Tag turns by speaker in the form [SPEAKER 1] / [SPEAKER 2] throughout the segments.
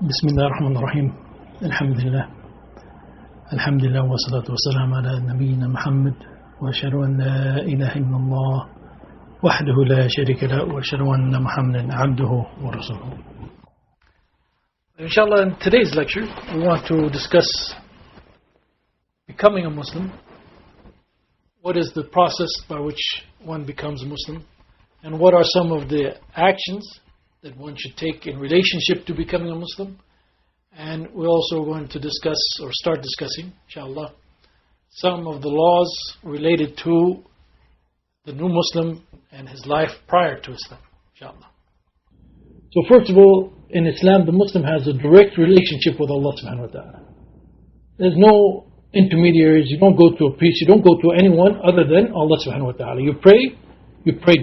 [SPEAKER 1] بسم الله الرحمن الرحيم الحمد لله والصلاة والسلام على نبينا محمد وأشهد أن لا إله إلا الله وحده لا شريك له وأشهد أن محمدا عبده ورسوله. Inshallah, in today's lecture we want to discuss becoming a Muslim. What is the process by which one becomes a Muslim, and what are some of the actions that one should take in relationship to becoming a Muslim. And we're also going to discuss, or start discussing, inshallah, some of the laws related to the new Muslim and his life prior to Islam, inshallah. So first of all, in Islam, the Muslim has a direct relationship with Allah subhanahu wa ta'ala. There's no intermediaries, you don't go to a priest, you don't go to anyone other than Allah subhanahu wa ta'ala. You pray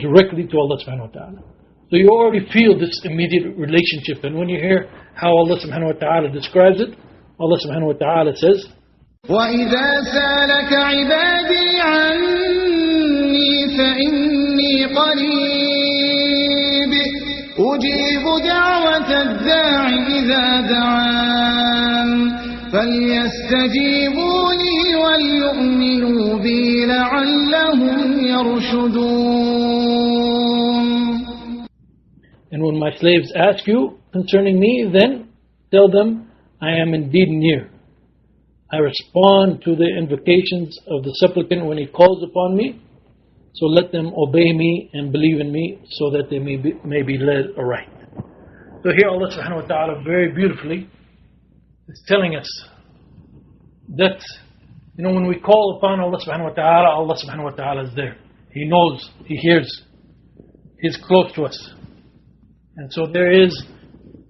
[SPEAKER 1] directly to Allah subhanahu wa ta'ala. So you already feel this immediate relationship. And when you hear how Allah subhanahu wa ta'ala describes it, Allah subhanahu wa ta'ala says,
[SPEAKER 2] وَإِذَا سَأَلَكَ عِبَادِي عَنِّي فَإِنِّي قَرِيبٌ أُجِيبُ دَعْوَةَ الدَّاعِ إِذَا دَعَانِ فَلْيَسْتَجِيبُوا لِي وَلْيُؤْمِنُوا بِي لَعَلَّهُمْ يَرْشُدُونَ.
[SPEAKER 1] And when my slaves ask you concerning me, then tell them, I am indeed near. I respond to the invocations of the supplicant when he calls upon me. So let them obey me and believe in me so that they may be led aright. So here Allah subhanahu wa ta'ala very beautifully is telling us that, when we call upon Allah subhanahu wa ta'ala is there. He knows, He hears, He's close to us. And so there is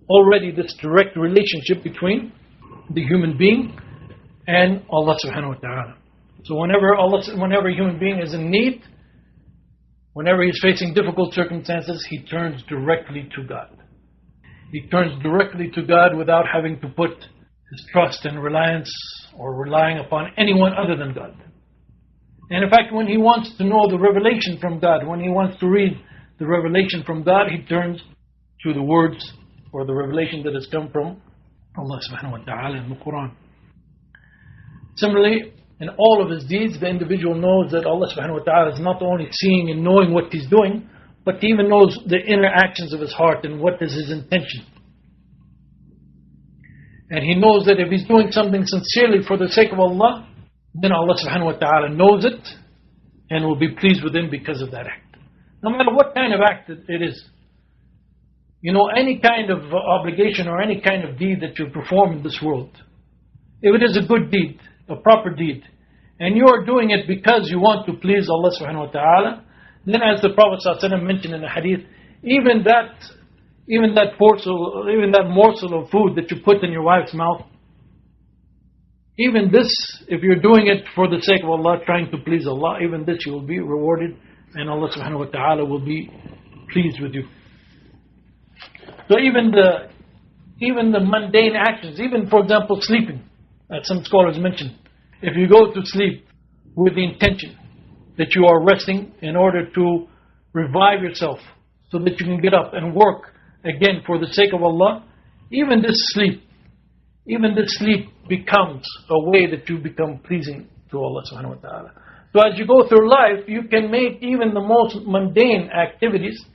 [SPEAKER 1] already this direct relationship between the human being and Allah subhanahu wa ta'ala. So whenever a human being is in need, whenever he's facing difficult circumstances, he turns directly to God. He turns directly to God without having to put his trust and reliance or relying upon anyone other than God. And in fact, when he wants to know the revelation from God, when he wants to read the revelation from God, he turns to the words or the revelation that has come from Allah subhanahu wa ta'ala in the Qur'an. Similarly, in all of his deeds, the individual knows that Allah subhanahu wa ta'ala is not only seeing and knowing what he's doing, but he even knows the inner actions of his heart and what is his intention. And he knows that if he's doing something sincerely for the sake of Allah, then Allah subhanahu wa ta'ala knows it and will be pleased with him because of that act. No matter what kind of act it is. Any kind of obligation or any kind of deed that you perform in this world, if it is a good deed, a proper deed, and you are doing it because you want to please Allah subhanahu wa ta'ala, then as the Prophet ﷺ mentioned in the hadith, even that morsel of food that you put in your wife's mouth, even this, if you're doing it for the sake of Allah, trying to please Allah, even this you will be rewarded and Allah subhanahu wa ta'ala will be pleased with you. So even the mundane actions, even for example sleeping, as some scholars mentioned, if you go to sleep with the intention that you are resting in order to revive yourself so that you can get up and work again for the sake of Allah, even this sleep becomes a way that you become pleasing to Allah subhanahu wa ta'ala. So as you go through life, you can make even the most mundane activities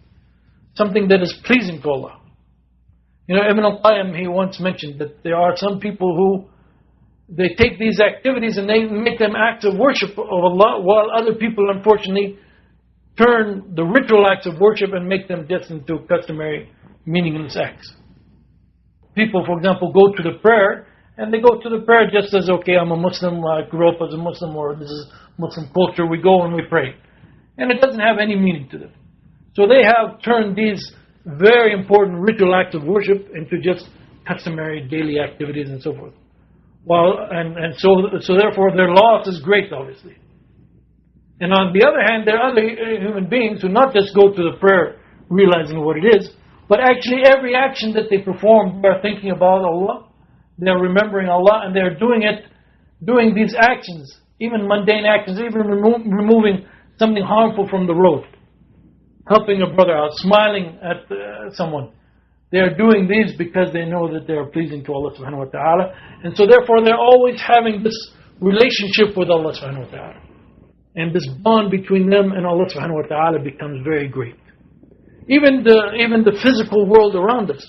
[SPEAKER 1] something that is pleasing to Allah. Ibn al-Qayyim, he once mentioned that there are some people who they take these activities and they make them acts of worship of Allah, while other people unfortunately turn the ritual acts of worship and make them just into customary meaningless acts. People, for example, go to the prayer and they go to the prayer just as, okay, I'm a Muslim, I grew up as a Muslim, or this is Muslim culture, we go and we pray. And it doesn't have any meaning to them. So they have turned these very important ritual acts of worship into just customary daily activities and so forth. So therefore their loss is great, obviously. And on the other hand, there are other human beings who not just go to the prayer realizing what it is, but actually every action that they perform, they are thinking about Allah, they are remembering Allah, and they are doing these actions, even mundane actions, even removing something harmful from the road, helping a brother out, smiling at someone, They are doing these because they know that they are pleasing to Allah subhanahu wa ta'ala. And so therefore they're always having this relationship with Allah subhanahu wa ta'ala. And this bond between them and Allah subhanahu wa ta'ala becomes very great. Even the physical world around us.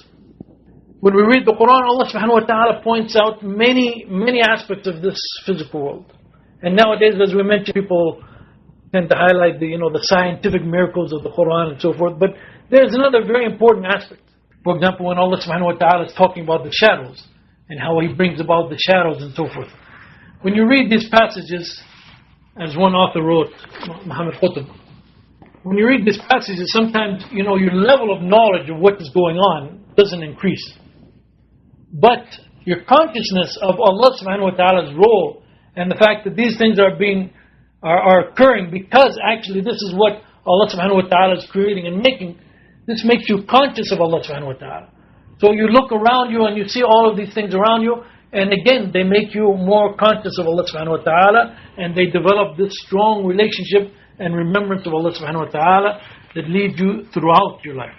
[SPEAKER 1] When we read the Qur'an, Allah subhanahu wa ta'ala points out many aspects of this physical world. And nowadays, as we mentioned, people tend to highlight the scientific miracles of the Qur'an and so forth. But there's another very important aspect. For example, when Allah subhanahu wa ta'ala is talking about the shadows and how He brings about the shadows and so forth. When you read these passages, as one author wrote, Muhammad Qutb, when you read these passages, sometimes your level of knowledge of what is going on doesn't increase. But your consciousness of Allah subhanahu wa ta'ala's role and the fact that these things are occurring because actually this is what Allah subhanahu wa ta'ala is creating and making, this makes you conscious of Allah subhanahu wa ta'ala. So you look around you and you see all of these things around you, and again they make you more conscious of Allah subhanahu wa ta'ala, and they develop this strong relationship and remembrance of Allah subhanahu wa ta'ala that leads you throughout your life.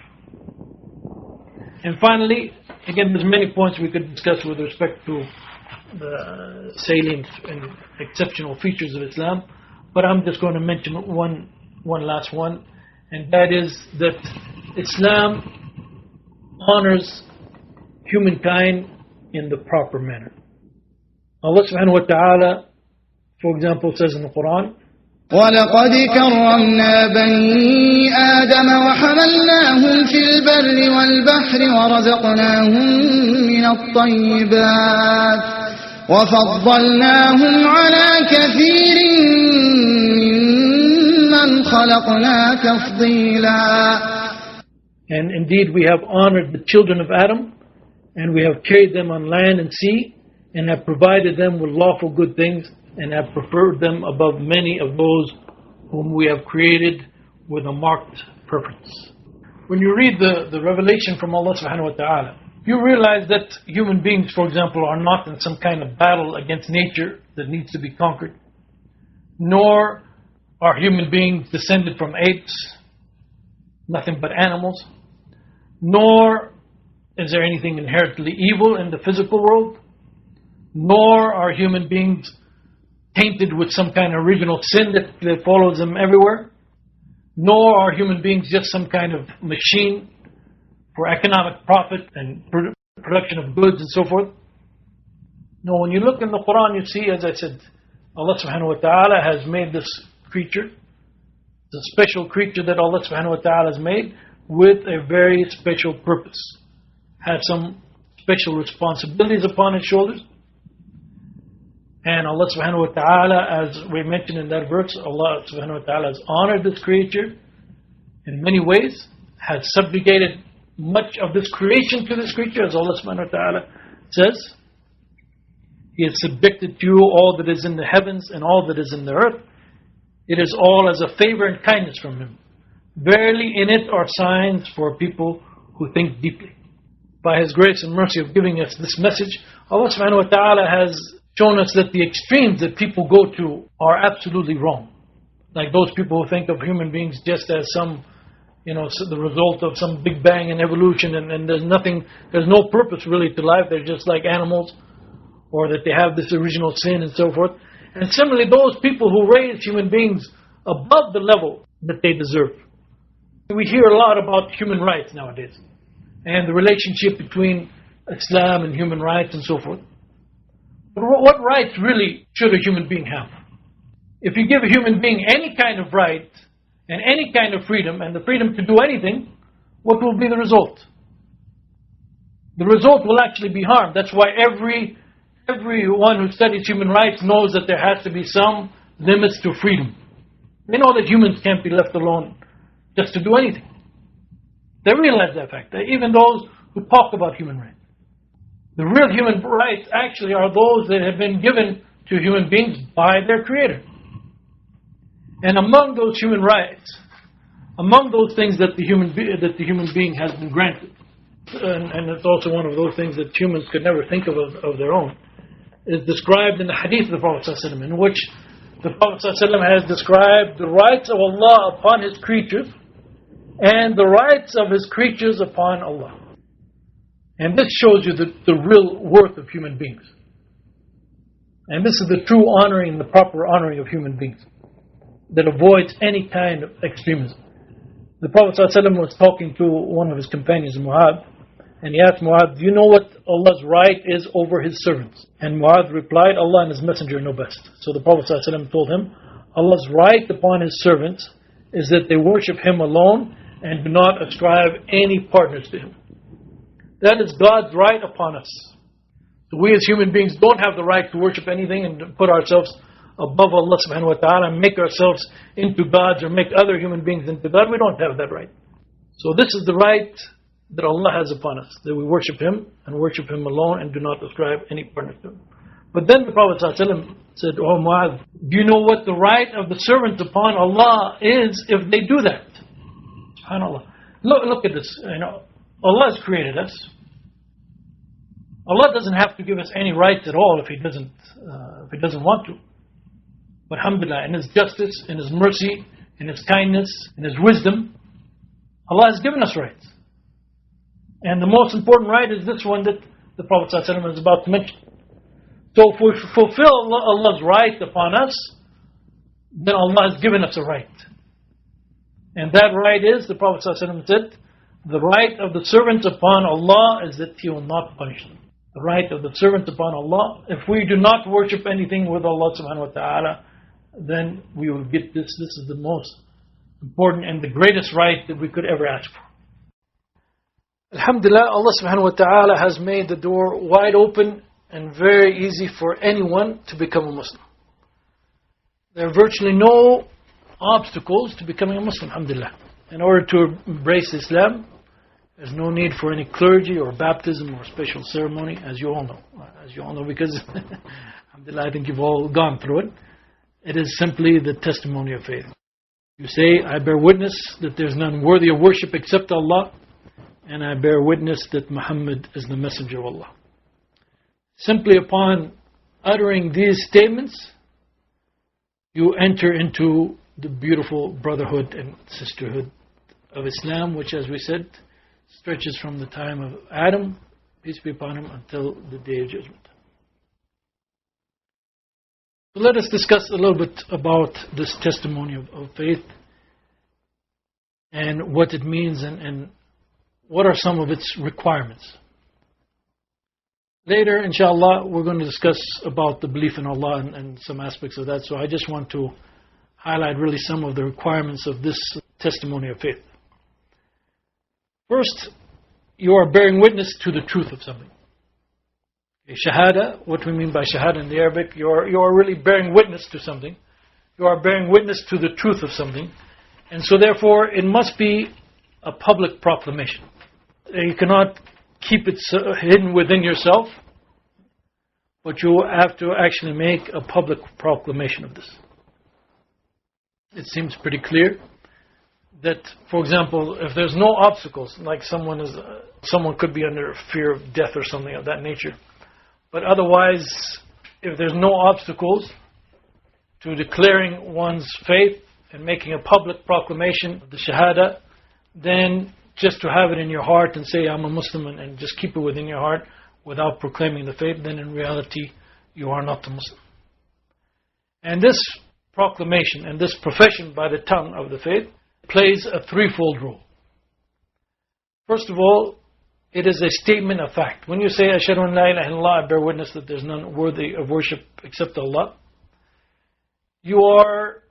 [SPEAKER 1] And finally, again, there's many points we could discuss with respect to the salient and exceptional features of Islam, but I'm just going to mention one last one, and that is that Islam honors humankind in the proper manner. Allah subhanahu wa ta'ala, for example, says in the Qur'an,
[SPEAKER 2] وَلَقَدْ كَرَّمْنَا بَنِي آدَمَ وَحَمَلْنَاهُمْ فِي الْبَرِّ وَالْبَحْرِ وَرَزَقْنَاهُم مِّنَ الطَّيِّبَاتِ وَفَضَّلْنَاهُمْ عَلَى كَثِيرٍ مِّمَّنْ خَلَقْنَا تَفْضِيلًا.
[SPEAKER 1] And indeed we have honored the children of Adam, and we have carried them on land and sea, and have provided them with lawful good things, and have preferred them above many of those whom we have created with a marked preference. When you read the revelation from Allah subhanahu wa ta'ala, you realize that human beings, for example, are not in some kind of battle against nature that needs to be conquered, nor are human beings descended from apes, nothing but animals, nor is there anything inherently evil in the physical world, nor are human beings tainted with some kind of original sin that follows them everywhere, nor are human beings just some kind of machine for economic profit and production of goods and so forth. No, when you look in the Qur'an, you see, as I said, Allah subhanahu wa ta'ala has made this creature, the special creature that Allah subhanahu wa ta'ala has made, with a very special purpose. Has some special responsibilities upon his shoulders. And Allah subhanahu wa ta'ala, as we mentioned in that verse, Allah subhanahu wa ta'ala has honored this creature in many ways, has subjugated much of this creation to this creature, as Allah subhanahu wa ta'ala says. He has subjected to you all that is in the heavens and all that is in the earth. It is all as a favor and kindness from Him. Verily in it are signs for people who think deeply. By His grace and mercy of giving us this message, Allah subhanahu wa ta'ala has shown us that the extremes that people go to are absolutely wrong. Like those people who think of human beings just as some, the result of some big bang and evolution, and there's no purpose really to life. They're just like animals, or that they have this original sin and so forth. And similarly, those people who raise human beings above the level that they deserve. We hear a lot about human rights nowadays, and the relationship between Islam and human rights and so forth. But what rights really should a human being have? If you give a human being any kind of right and any kind of freedom, and the freedom to do anything, what will be the result? The result will actually be harm. That's why everyone who studies human rights knows that there has to be some limits to freedom. They know that humans can't be left alone just to do anything. They realize that fact. Even those who talk about human rights. The real human rights actually are those that have been given to human beings by their Creator. And among those human rights, among those things that the human being has been granted, and it's also one of those things that humans could never think of their own, is described in the hadith of the Prophet ﷺ, in which the Prophet ﷺ has described the rights of Allah upon His creatures and the rights of His creatures upon Allah. And this shows you the real worth of human beings. And this is the true honoring, the proper honoring of human beings, that avoids any kind of extremism. The Prophet ﷺ was talking to one of his companions, Mu'adh, and he asked Mu'adh, do you know what Allah's right is over His servants? And Mu'adh replied, Allah and His Messenger know best. So the Prophet ﷺ told him, Allah's right upon His servants is that they worship Him alone and do not ascribe any partners to Him. That is God's right upon us. So we as human beings don't have the right to worship anything and put ourselves above Allah subhanahu wa ta'ala and make ourselves into gods or make other human beings into God. We don't have that right. So this is the right that Allah has upon us, that we worship Him and worship Him alone and do not ascribe any partners to Him. But then the Prophet ﷺ said, Oh Mu'adh, do you know what the right of the servants upon Allah is if they do that? SubhanAllah. Look at this. Allah has created us. Allah doesn't have to give us any rights at all if He doesn't want to. But alhamdulillah, in His justice, in His mercy, in His kindness, in His wisdom, Allah has given us rights. And the most important right is this one that the Prophet ﷺ is about to mention. So if we fulfill Allah's right upon us, then Allah has given us a right. And that right is, the Prophet ﷺ said, the right of the servants upon Allah is that He will not punish them. The right of the servants upon Allah, if we do not worship anything with Allah subhanahu wa ta'ala, then we will get this. This is the most important and the greatest right that we could ever ask for. Alhamdulillah, Allah subhanahu wa ta'ala has made the door wide open and very easy for anyone to become a Muslim. There are virtually no obstacles to becoming a Muslim, alhamdulillah. In order to embrace Islam, there's no need for any clergy or baptism or special ceremony, as you all know, because alhamdulillah, I think you've all gone through it. It is simply the testimony of faith. You say, I bear witness that there's none worthy of worship except Allah, and I bear witness that Muhammad is the messenger of Allah. Simply upon uttering these statements, you enter into the beautiful brotherhood and sisterhood of Islam, which, as we said, stretches from the time of Adam, peace be upon him, until the day of judgment. So let us discuss a little bit about this testimony of faith and what it means and what are some of its requirements. Later, inshallah, we're going to discuss about the belief in Allah and some aspects of that. So I just want to highlight really some of the requirements of this testimony of faith. First, you are bearing witness to the truth of something. Shahada, what we mean by shahada in the Arabic, you are really bearing witness to something. You are bearing witness to the truth of something. And so therefore, it must be a public proclamation. You cannot keep it hidden within yourself, but you have to actually make a public proclamation of this. It seems pretty clear that, for example, if there's no obstacles, like someone could be under fear of death or something of that nature, but otherwise, if there's no obstacles to declaring one's faith and making a public proclamation of the Shahada, then just to have it in your heart and say, I'm a Muslim, and just keep it within your heart without proclaiming the faith, then in reality, you are not a Muslim. And this proclamation and this profession by the tongue of the faith plays a threefold role. First of all, it is a statement of fact. When you say, Ashhadu an la ilaha illallah, I bear witness that there's none worthy of worship except Allah, you are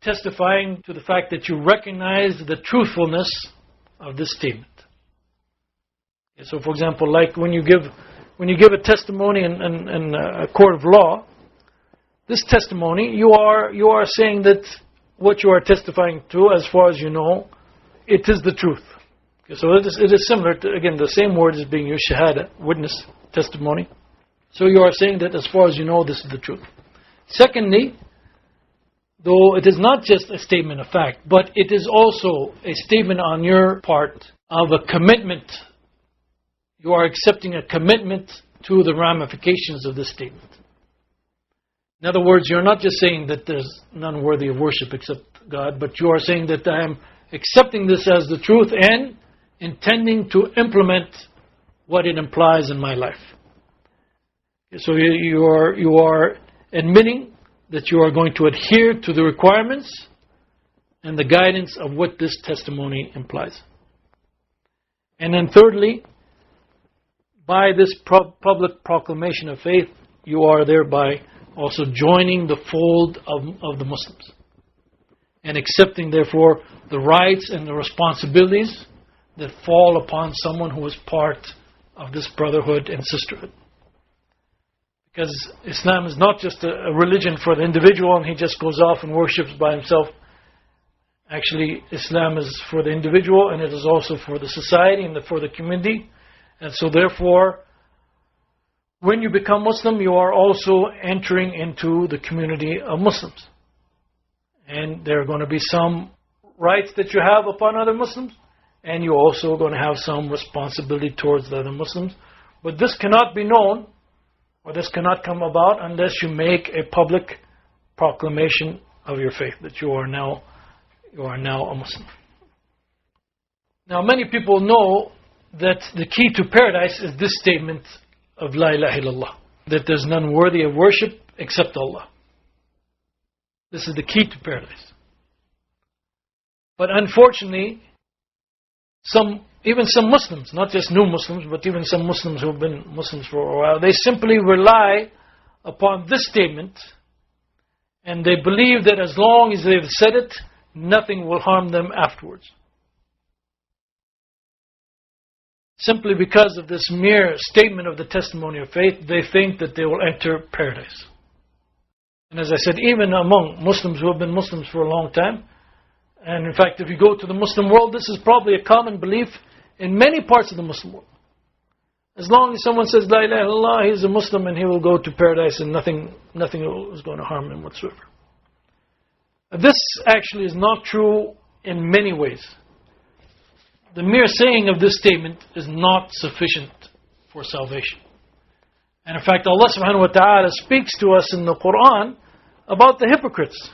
[SPEAKER 1] testifying to the fact that you recognize the truthfulness of this statement. So, for example, like when you give a testimony in a court of law, this testimony, you are saying that what you are testifying to, as far as you know, it is the truth. Okay, so it is similar to, again, the same word is being used, shahada, witness, testimony. So you are saying that as far as you know, this is the truth. Secondly, though it is not just a statement of fact, but it is also a statement on your part of a commitment. You are accepting a commitment to the ramifications of this statement. In other words, you're not just saying that there's none worthy of worship except God, but you are saying that I am accepting this as the truth and intending to implement what it implies in my life. So you are admitting that you are going to adhere to the requirements and the guidance of what this testimony implies. And then thirdly, by this public proclamation of faith, you are thereby also joining the fold of the Muslims and accepting therefore the rights and the responsibilities that fall upon someone who is part of this brotherhood and sisterhood. Because Islam is not just a religion for the individual and he just goes off and worships by himself. Actually, Islam is for the individual and it is also for the society and for the community. And so therefore, when you become Muslim, you are also entering into the community of Muslims. And there are going to be some rights that you have upon other Muslims, and you're also going to have some responsibility towards the other Muslims. But this cannot be known, or this cannot come about unless you make a public proclamation of your faith, that you are now a Muslim. Now many people know that the key to paradise is this statement of La ilaha illallah, that there's none worthy of worship except Allah. This is the key to paradise. But unfortunately, even some Muslims, not just new Muslims, but even some Muslims who have been Muslims for a while, they simply rely upon this statement and they believe that as long as they've said it, nothing will harm them afterwards. Simply because of this mere statement of the testimony of faith, they think that they will enter paradise. And as I said, even among Muslims who have been Muslims for a long time, and in fact if you go to the Muslim world, this is probably a common belief in many parts of the Muslim world. As long as someone says La ilaha illallah, he's a Muslim and he will go to paradise and nothing is going to harm him whatsoever. This actually is not true in many ways. The mere saying of this statement is not sufficient for salvation. And in fact, Allah subhanahu wa ta'ala speaks to us in the Qur'an about the hypocrites.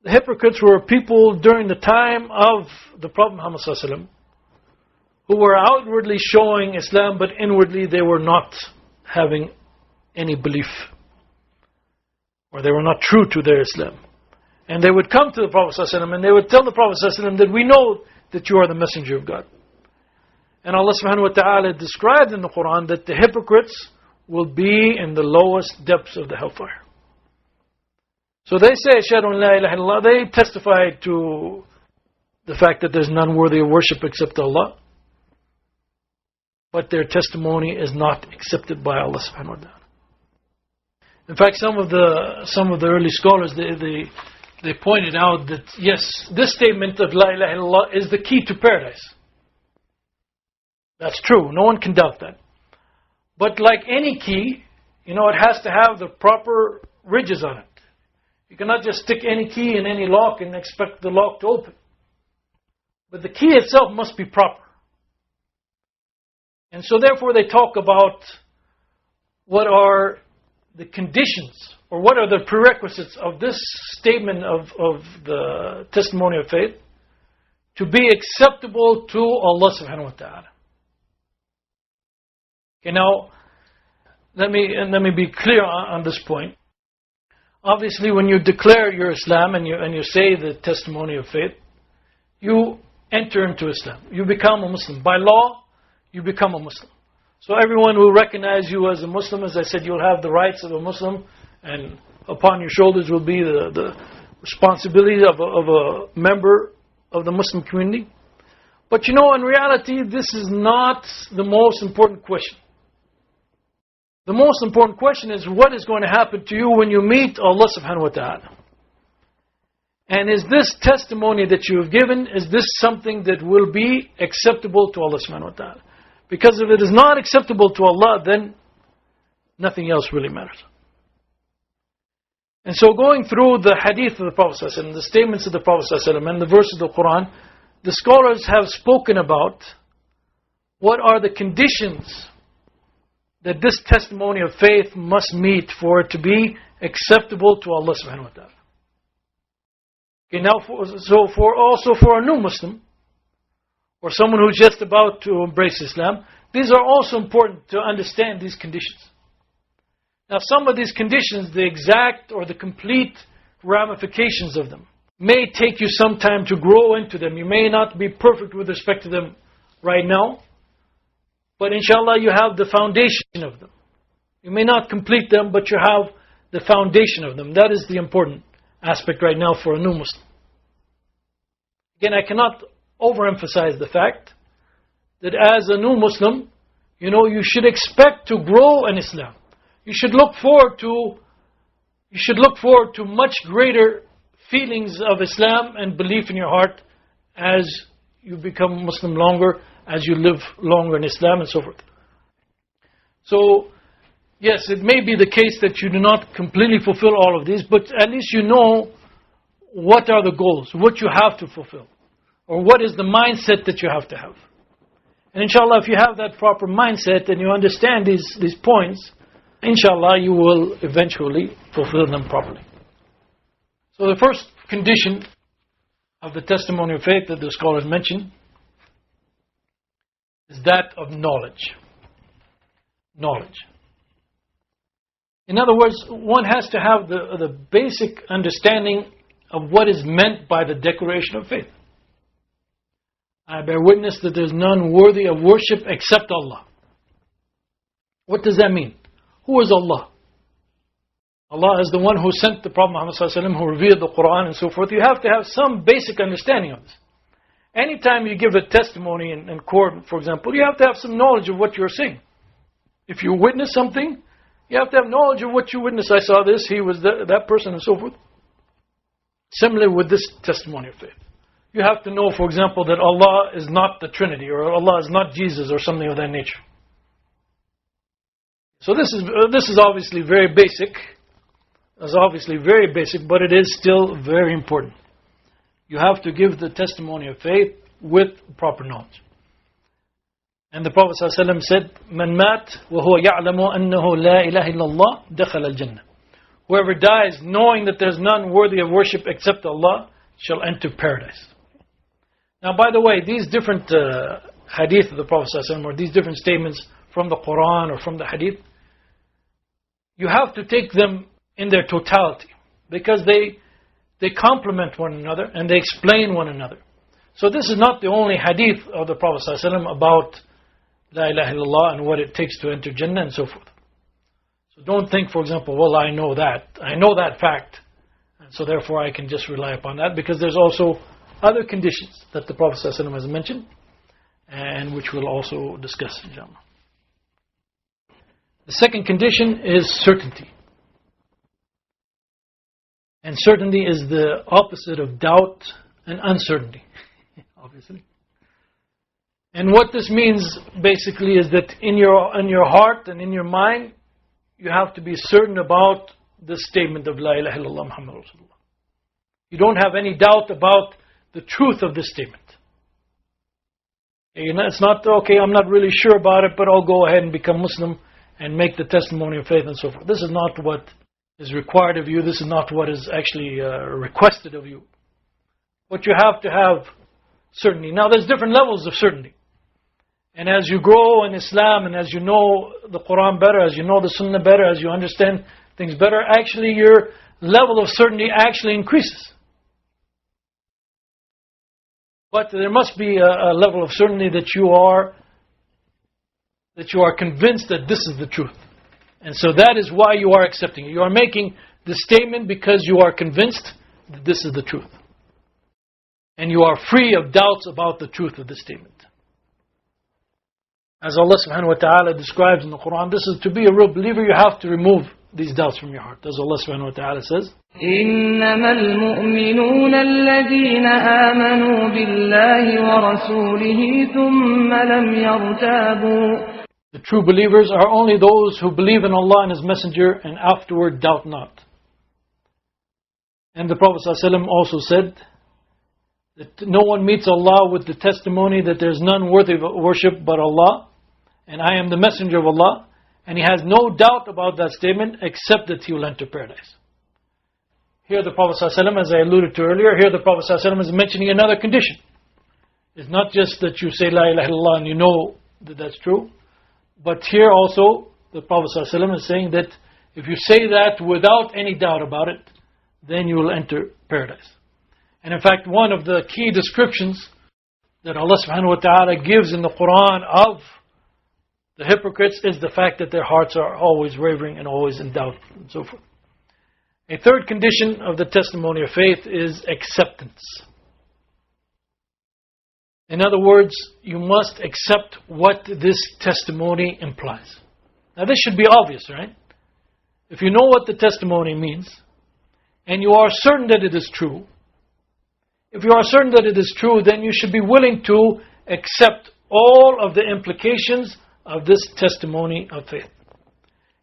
[SPEAKER 1] The hypocrites were people during the time of the Prophet Muhammad sallallahu alaihi wasallam who were outwardly showing Islam, but inwardly they were not having any belief, or they were not true to their Islam. And they would come to the Prophet sallallahu alaihi wasallam and they would tell the Prophet sallallahu alaihi wasallam that we know that you are the messenger of God. And Allah subhanahu wa ta'ala described in the Qur'an that the hypocrites will be in the lowest depths of the hellfire. So they say, Ashhadu an la ilaha illallah, they testify to the fact that there's none worthy of worship except Allah. But their testimony is not accepted by Allah subhanahu wa ta'ala. In fact, some of the early scholars, they pointed out that yes, this statement of La ilaha illallah is the key to paradise. That's true, no one can doubt that. But like any key, it has to have the proper ridges on it. You cannot just stick any key in any lock and expect the lock to open. But the key itself must be proper. And so therefore they talk about what are the conditions, or what are the prerequisites of this statement of the testimony of faith to be acceptable to Allah subhanahu wa ta'ala. Okay, now let me be clear on this point. Obviously, when you declare your Islam and you say the testimony of faith, you enter into Islam. You become a Muslim. By law, you become a Muslim. So everyone will recognize you as a Muslim. As I said, you'll have the rights of a Muslim, and upon your shoulders will be the responsibility of a member of the Muslim community. But in reality, this is not the most important question. The most important question is what is going to happen to you when you meet Allah subhanahu wa ta'ala. And is this testimony that you have given, is this something that will be acceptable to Allah subhanahu wa ta'ala? Because if it is not acceptable to Allah, then nothing else really matters. And so going through the hadith of the Prophet ﷺ, the statements of the Prophet ﷺ, and the verses of the Qur'an, the scholars have spoken about what are the conditions that this testimony of faith must meet for it to be acceptable to Allah subhanahu wa ta'ala. Okay, now for a new Muslim, or someone who's just about to embrace Islam, these are also important to understand these conditions. Now some of these conditions, the exact or the complete ramifications of them, may take you some time to grow into them. You may not be perfect with respect to them right now, but inshallah you have the foundation of them. You may not complete them, but you have the foundation of them. That is the important aspect right now for a new Muslim. Again, I cannot overemphasize the fact that as a new Muslim, you should expect to grow in Islam. You should look forward to much greater feelings of Islam and belief in your heart as you become Muslim longer, as you live longer in Islam and so forth. So, yes, it may be the case that you do not completely fulfill all of these, but at least you know what are the goals, what you have to fulfill, or what is the mindset that you have to have. And inshallah, if you have that proper mindset and you understand these points, inshallah, you will eventually fulfill them properly. So the first condition of the testimony of faith that the scholars mention is that of knowledge. Knowledge. In other words, one has to have the basic understanding of what is meant by the declaration of faith. I bear witness that there is none worthy of worship except Allah. What does that mean? Who is Allah? Allah is the one who sent the Prophet Muhammad ﷺ, who revealed the Qur'an and so forth. You have to have some basic understanding of this. Anytime you give a testimony in court, for example, you have to have some knowledge of what you're saying. If you witness something, you have to have knowledge of what you witnessed. I saw this, he was that person and so forth. Similarly with this testimony of faith. You have to know, for example, that Allah is not the Trinity, or Allah is not Jesus, or something of that nature. So this is obviously very basic. It's obviously very basic, but it is still very important. You have to give the testimony of faith with proper knowledge. And the Prophet ﷺ said, "Man mat wa huwa ya'lamu annahu la ilaha illallah dakhala al-jannah." Whoever dies knowing that there's none worthy of worship except Allah shall enter paradise. Now, by the way, these different hadith of the Prophet ﷺ, or these different statements from the Qur'an or from the hadith, you have to take them in their totality, because they complement one another and they explain one another. So this is not the only hadith of the Prophet ﷺ about La ilaha illallah and what it takes to enter Jannah and so forth. So don't think, for example, well, I know that fact, and so therefore I can just rely upon that, because there's also other conditions that the Prophet ﷺ has mentioned, and which we'll also discuss, inshallah. The second condition is certainty. And certainty is the opposite of doubt and uncertainty, obviously. And what this means basically is that in your heart and in your mind, you have to be certain about the statement of La ilaha illallah Muhammad Rasulullah. You don't have any doubt about the truth of this statement. It's not, okay, I'm not really sure about it, but I'll go ahead and become Muslim and make the testimony of faith and so forth. This is not what is required of you. This is not what is actually requested of you. But you have to have certainty. Now there's different levels of certainty. And as you grow in Islam, and as you know the Qur'an better, as you know the Sunnah better, as you understand things better, actually your level of certainty actually increases. But there must be a level of certainty that you are convinced that this is the truth. And so that is why you are accepting it. You are making the statement because you are convinced that this is the truth. And you are free of doubts about the truth of the statement. As Allah subhanahu wa ta'ala describes in the Qur'an, this is to be a real believer, you have to remove these doubts from your heart. As Allah subhanahu wa ta'ala says,
[SPEAKER 3] إنما المؤمنون الذين آمنوا بالله ورسوله ثم لم يرتابوا.
[SPEAKER 1] The true believers are only those who believe in Allah and His Messenger and afterward doubt not. And the Prophet ﷺ also said that no one meets Allah with the testimony that there is none worthy of worship but Allah, and I am the Messenger of Allah, and he has no doubt about that statement except that he will enter paradise. Here the Prophet ﷺ, as I alluded to earlier, here the Prophet ﷺ is mentioning another condition. It's not just that you say La ilaha illallah and you know that that's true. But here also, the Prophet ﷺ is saying that if you say that without any doubt about it, then you will enter paradise. And in fact, one of the key descriptions that Allah subhanahu wa ta'ala gives in the Qur'an of the hypocrites is the fact that their hearts are always wavering and always in doubt and so forth. A third condition of the testimony of faith is acceptance. In other words, you must accept what this testimony implies. Now this should be obvious, right? If you know what the testimony means, and you are certain that it is true, if you are certain that it is true, then you should be willing to accept all of the implications of this testimony of faith.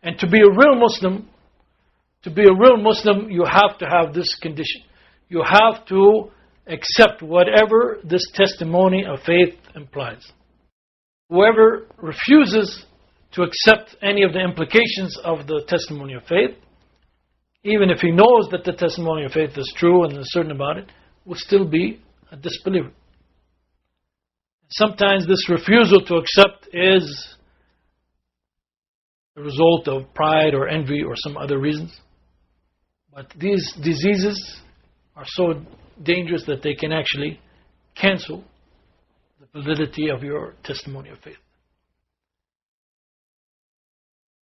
[SPEAKER 1] And to be a real Muslim, you have to have this condition. You have to accept whatever this testimony of faith implies. Whoever refuses to accept any of the implications of the testimony of faith, even if he knows that the testimony of faith is true and is certain about it, will still be a disbeliever. Sometimes this refusal to accept is the result of pride or envy or some other reasons. But these diseases are so dangerous that they can actually cancel the validity of your testimony of faith.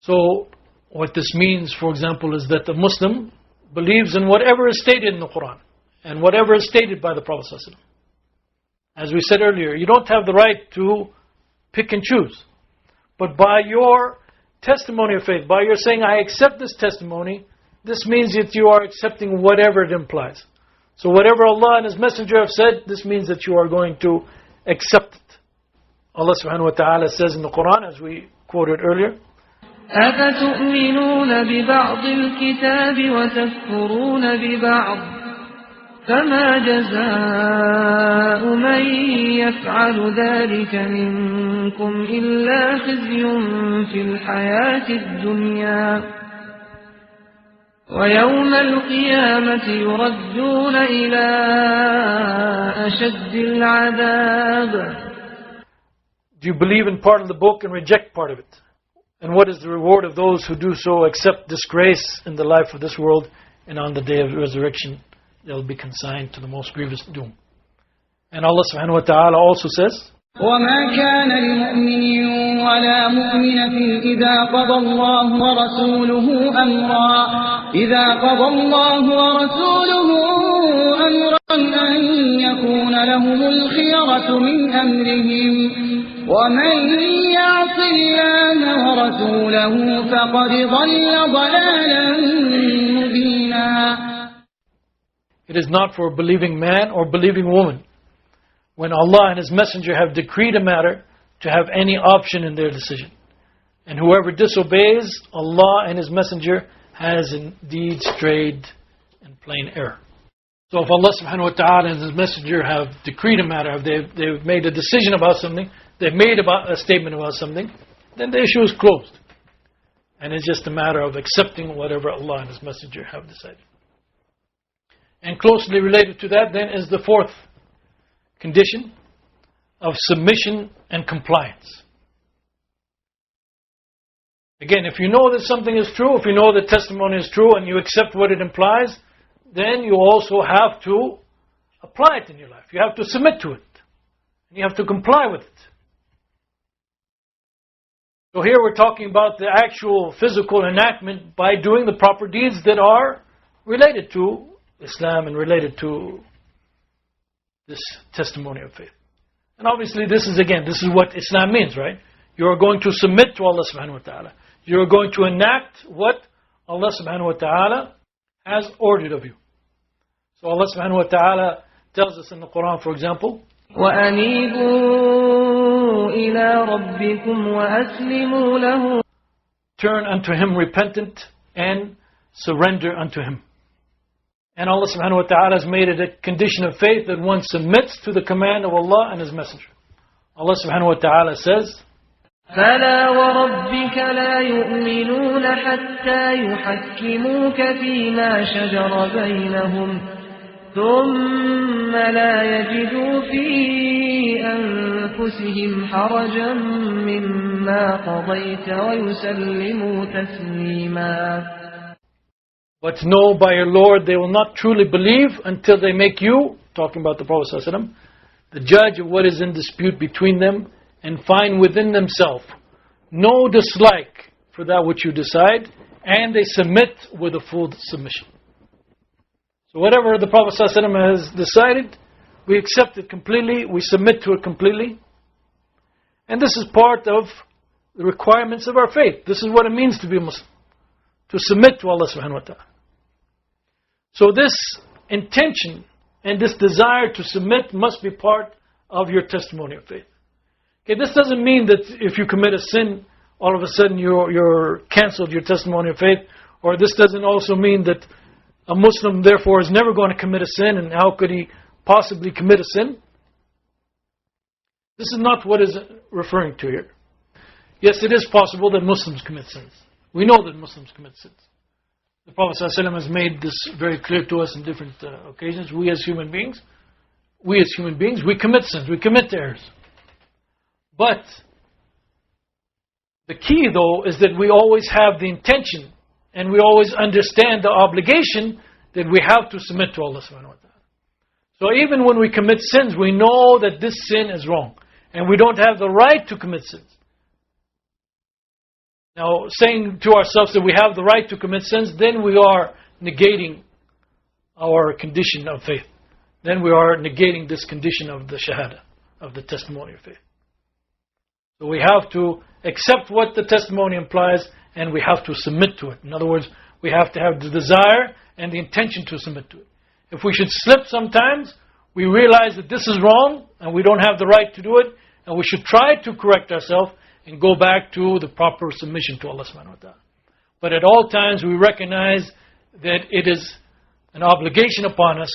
[SPEAKER 1] So what this means, for example, is that the Muslim believes in whatever is stated in the Qur'an and whatever is stated by the Prophet ﷺ. As we said earlier, you don't have the right to pick and choose. But by your testimony of faith, by your saying, I accept this testimony, this means that you are accepting whatever it implies. So whatever Allah and His Messenger have said, this means that you are going to accept it. Allah subhanahu wa ta'ala says in the Qur'an, as we quoted earlier,
[SPEAKER 3] أفتؤمنون ببعض الكتاب وتكفرون ببعض فما جزاء من يفعل ذلك منكم إلا خزي في الحياة الدنيا ويوم القيامة يردون إلى أشد العذاب.
[SPEAKER 1] Do you believe in part of the book and reject part of it? And what is the reward of those who do so except disgrace in the life of this world, and on the day of resurrection they'll be consigned to the most grievous doom. And Allah subhanahu wa ta'ala also says,
[SPEAKER 2] وما كان لمؤمن ولا مؤمنة إذا قضى الله ورسوله أمرا أن يكون لهم الخيرة من أمرهم ومن يعص الله ورسوله فقد ضل ضلالا مبينا.
[SPEAKER 1] It is not for a believing man or believing woman, when Allah and His Messenger have decreed a matter, to have any option in their decision. And whoever disobeys Allah and His Messenger has indeed strayed in plain error. So if Allah subhanahu wa ta'ala and His Messenger have decreed a matter, they've made a decision about something, they've made a statement about something, then the issue is closed. And it's just a matter of accepting whatever Allah and His Messenger have decided. And closely related to that then is the fourth condition of submission and compliance. Again, if you know that something is true, if you know that testimony is true and you accept what it implies, then you also have to apply it in your life. You have to submit to it. And you have to comply with it. So here we're talking about the actual physical enactment by doing the proper deeds that are related to Islam and related to this testimony of faith. And obviously this is what Islam means, right? You are going to submit to Allah subhanahu wa ta'ala. You are going to enact what Allah subhanahu wa ta'ala has ordered of you. So Allah subhanahu wa ta'ala tells us in the Qur'an, for example,
[SPEAKER 3] وَأَنِيبُوا إِلَىٰ رَبِّكُمْ وَأَسْلِمُوا لَهُ.
[SPEAKER 1] Turn unto Him repentant and surrender unto Him. And Allah subhanahu wa ta'ala has made it a condition of faith that one submits to the command of Allah and His Messenger. Allah subhanahu wa ta'ala says,
[SPEAKER 3] فَلَا وَرَبِّكَ لَا يُؤْمِنُونَ حَتَّى يُحَكِّمُوكَ فِي مَا شَجَرَ بَيْنَهُمْ ثُمَّ لَا يَجِدُوا فِي أنفسهم حرجا مما قضيت ويسلموا تسليما.
[SPEAKER 1] But know by your Lord they will not truly believe until they make you, talking about the Prophet ﷺ, the judge of what is in dispute between them, and find within themselves no dislike for that which you decide, and they submit with a full submission. So whatever the Prophet ﷺ has decided, we accept it completely, we submit to it completely. And this is part of the requirements of our faith. This is what it means to be a Muslim, to submit to Allah subhanahu wa ta'ala. So this intention and this desire to submit must be part of your testimony of faith. Okay, this doesn't mean that if you commit a sin, all of a sudden you're cancelled your testimony of faith. Or this doesn't also mean that a Muslim therefore is never going to commit a sin, and how could he possibly commit a sin? This is not what is referring to here. Yes, it is possible that Muslims commit sins. We know that Muslims commit sins. The Prophet ﷺ has made this very clear to us in different occasions. We as human beings, we commit sins, we commit errors. But the key though is that we always have the intention and we always understand the obligation that we have to submit to Allah subhanahu wa ta'ala. So even when we commit sins, we know that this sin is wrong and we don't have the right to commit sins. Now, saying to ourselves that we have the right to commit sins, then we are negating our condition of faith. Then we are negating this condition of the shahada, of the testimony of faith. So we have to accept what the testimony implies, and we have to submit to it. In other words, we have to have the desire and the intention to submit to it. If we should slip sometimes, we realize that this is wrong, and we don't have the right to do it, and we should try to correct ourselves and go back to the proper submission to Allah subhanahu wa ta'ala. But at all times we recognize that it is an obligation upon us,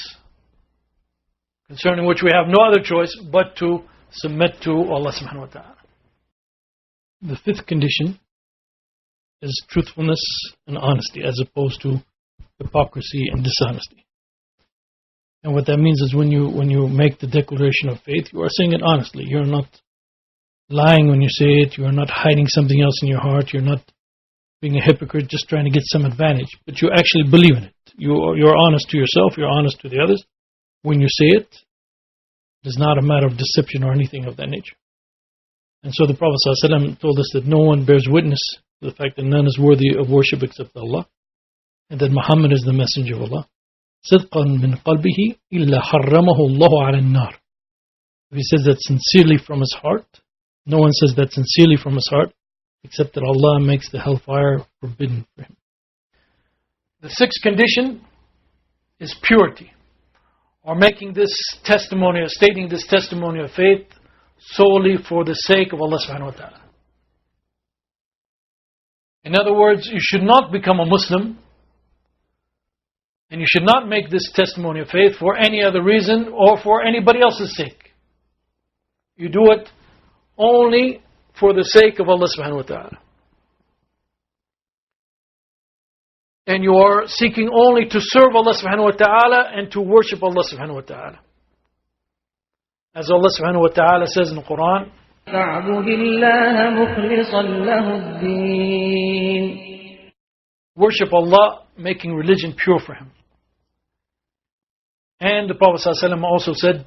[SPEAKER 1] concerning which we have no other choice but to submit to Allah subhanahu wa ta'ala. The fifth condition is truthfulness and honesty, as opposed to hypocrisy and dishonesty. And what that means is when you make the declaration of faith, you are saying it honestly. You're not lying when you say it. You are not hiding something else in your heart. You're not being a hypocrite, just trying to get some advantage. But you actually believe in it. You're honest to yourself. You're honest to the others. When you say it, it is not a matter of deception or anything of that nature. And so the Prophet ﷺ told us that no one bears witness to the fact that none is worthy of worship except Allah, and that Muhammad is the messenger of Allah. صدقا من قلبه إلا حرمه الله على النار. If he says that sincerely from his heart, no one says that sincerely from his heart, except that Allah makes the hellfire forbidden for him. The sixth condition is purity, or making this testimony, or stating this testimony of faith solely for the sake of Allah subhanahu wa ta'ala. In other words, you should not become a Muslim, and you should not make this testimony of faith for any other reason or for anybody else's sake. You do it only for the sake of Allah subhanahu wa ta'ala. And you are seeking only to serve Allah subhanahu wa ta'ala and to worship Allah subhanahu wa ta'ala. As Allah subhanahu wa ta'ala says in the Qur'an,
[SPEAKER 3] فَاعْبُدِ اللَّهَ مُخْلِصًا لَهُ الدِّينَ.
[SPEAKER 1] Worship Allah, making religion pure for Him. And the Prophet ﷺ also said,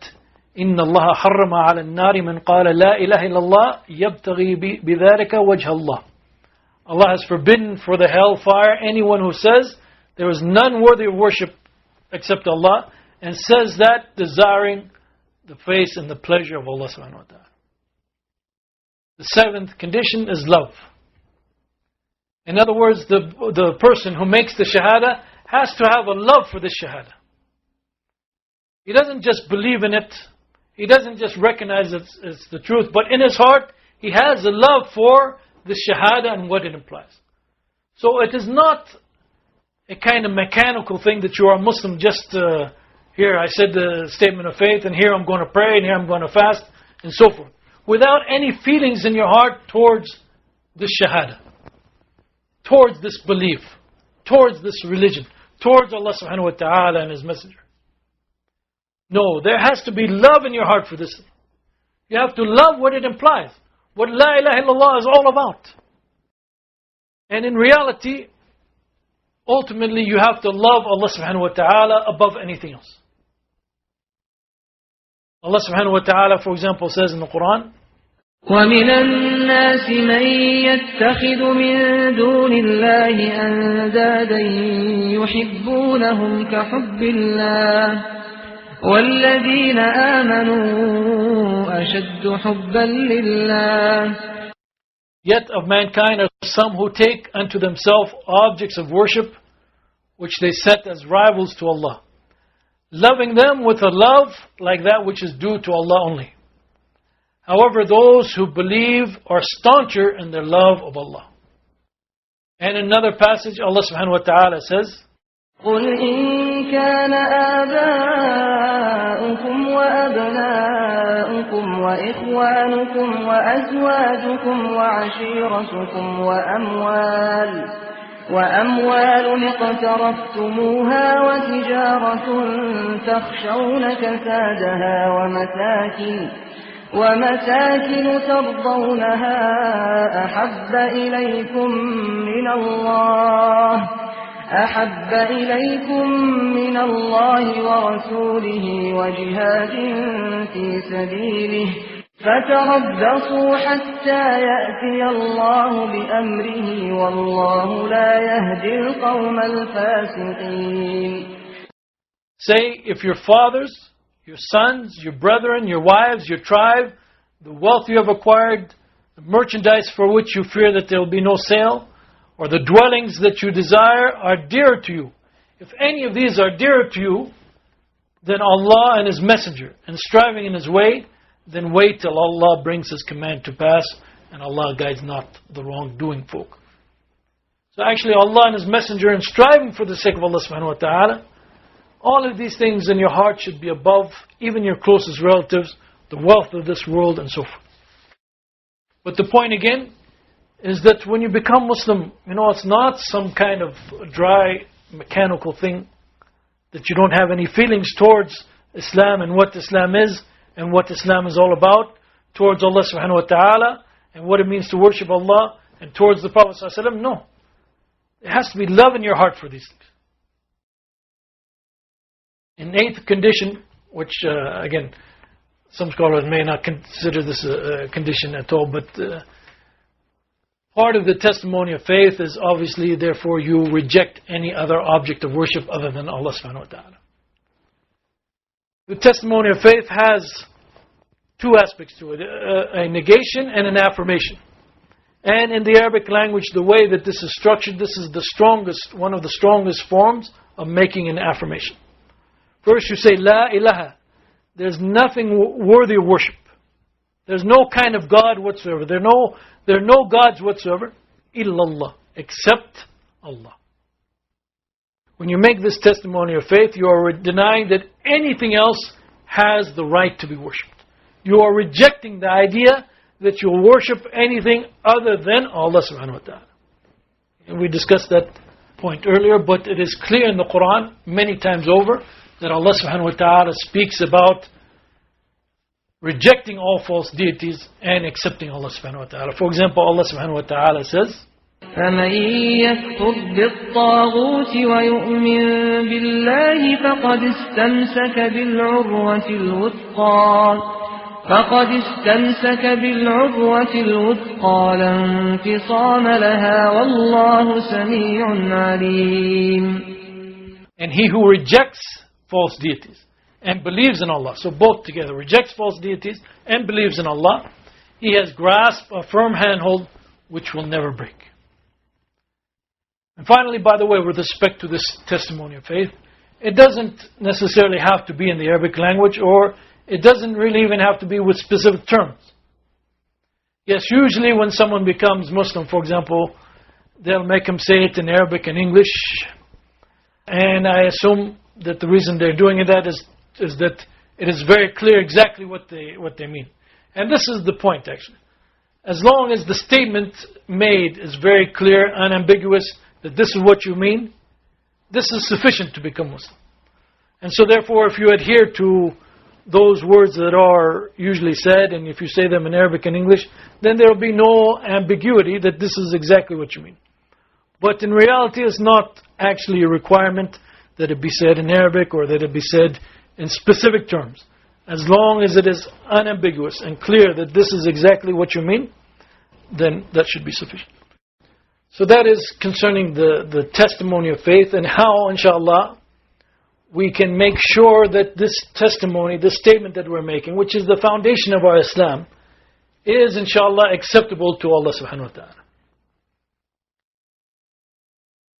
[SPEAKER 1] إِنَّ اللَّهَ حَرَّمَ عَلَى النَّارِ مَنْ قَالَ لَا إِلَهِ إِلَّا اللَّهِ يَبْتَغِي بِذَلِكَ وَجْهَ اللَّهِ. Allah has forbidden for the hellfire anyone who says there is none worthy of worship except Allah, and says that desiring the face and the pleasure of Allah subhanahu wa ta'ala. The seventh condition is love. In other words, the person who makes the shahada has to have a love for the shahada. He doesn't just believe in it, he doesn't just recognize it's the truth, but in his heart he has a love for the shahada and what it implies. So it is not a kind of mechanical thing that you are a Muslim just here I said the statement of faith, and here I'm going to pray, and here I'm going to fast, and so forth, without any feelings in your heart towards this shahada, towards this belief, towards this religion, towards Allah subhanahu wa ta'ala and His Messenger. No, there has to be love in your heart for this thing. You have to love what it implies. What La ilaha illallah is all about. And in reality, ultimately you have to love Allah subhanahu wa ta'ala above anything else. Allah subhanahu wa ta'ala, for example, says in the Qur'an,
[SPEAKER 3] وَمِنَ النَّاسِ مَن يَتَّخِذُ مِن دُونِ اللَّهِ أَندَادًا يُحِبُّونَهُمْ كَحُبِّ اللَّهِ وَالَّذِينَ آمَنُوا أَشَدُّ حُبًّا لِلَّهِ.
[SPEAKER 1] Yet of mankind are some who take unto themselves objects of worship which they set as rivals to Allah, loving them with a love like that which is due to Allah only. However, those who believe are stauncher in their love of Allah. And in another passage, Allah subhanahu wa ta'ala says,
[SPEAKER 3] قُلْ إِن كَانَ آبَاؤُكُمْ وَأَبْنَاؤُكُمْ وَإِخْوَانُكُمْ وَأَزْوَاجُكُمْ وَعَشِيرَتُكُمْ وَأَمْوَالٌ اقْتَرَفْتُمُوهَا وَتِجَارَةٌ تَخْشَوْنَ كَسَادَهَا ومساكن ترضونها أحب إليكم من الله ورسوله وجهاد في سبيله فتربصوا حتى يأتي الله بأمره والله لا يهدي القوم الفاسقين.
[SPEAKER 1] Say, if your fathers, your sons, your brethren, your wives, your tribe, the wealth you have acquired, the merchandise for which you fear that there will be no sale, or the dwellings that you desire are dear to you. If any of these are dear to you, then Allah and His Messenger, and striving in His way, then wait till Allah brings His command to pass, and Allah guides not the wrongdoing folk. So actually Allah and His Messenger, and striving for the sake of Allah subhanahu wa ta'ala, all of these things in your heart should be above even your closest relatives, the wealth of this world, and so forth. But the point again is that when you become Muslim, it's not some kind of dry, mechanical thing, that you don't have any feelings towards Islam and what Islam is and what Islam is all about, towards Allah subhanahu wa ta'ala and what it means to worship Allah, and towards the Prophet sallallahu alaihi wasallam. No. There has to be love in your heart for these things. In eighth condition, which again, some scholars may not consider this a condition at all, but part of the testimony of faith is obviously, therefore, you reject any other object of worship other than Allah subhanahu wa ta'ala. The testimony of faith has two aspects to it, a negation and an affirmation. And in the Arabic language, the way that this is structured, this is one of the strongest forms of making an affirmation. First you say, La ilaha. There's nothing worthy of worship. There's no kind of God whatsoever. There are no gods whatsoever, illallah, except Allah. When you make this testimony of faith, you are denying that anything else has the right to be worshipped. You are rejecting the idea that you will worship anything other than Allah subhanahu wa ta'ala. And we discussed that point earlier, but it is clear in the Qur'an many times over that Allah subhanahu wa ta'ala speaks about rejecting all false deities and accepting Allah subhanahu wa ta'ala. For example, Allah subhanahu wa ta'ala says,
[SPEAKER 3] فَمَن يَكْفُرْ بِالطَّاغُوتِ وَيُؤْمِن بِاللَّهِ فَقَدِ اسْتَمْسَكَ بِالْعُرْوَةِ الْوُثْقَى لَا انفِصَامَ لَهَا وَاللَّهُ سَمِيعٌ عَلِيمٌ.
[SPEAKER 1] And he who rejects false deities and believes in Allah, so both together, rejects false deities and believes in Allah, he has grasped a firm handhold which will never break. And finally, by the way, with respect to this testimony of faith, it doesn't necessarily have to be in the Arabic language, or it doesn't really even have to be with specific terms. Yes, usually when someone becomes Muslim, for example, they'll make him say it in Arabic and English, and I assume that the reason they're doing that is that it is very clear exactly what they mean. And this is the point, actually. As long as the statement made is very clear, unambiguous, that this is what you mean, this is sufficient to become Muslim. And so therefore, if you adhere to those words that are usually said, and if you say them in Arabic and English, then there will be no ambiguity that this is exactly what you mean. But in reality, it's not actually a requirement that it be said in Arabic or that it be said in specific terms. As long as it is unambiguous and clear that this is exactly what you mean, then that should be sufficient. So that is concerning the testimony of faith, and how, inshallah, we can make sure that this testimony, this statement that we're making, which is the foundation of our Islam, is, inshallah, acceptable to Allah subhanahu wa ta'ala.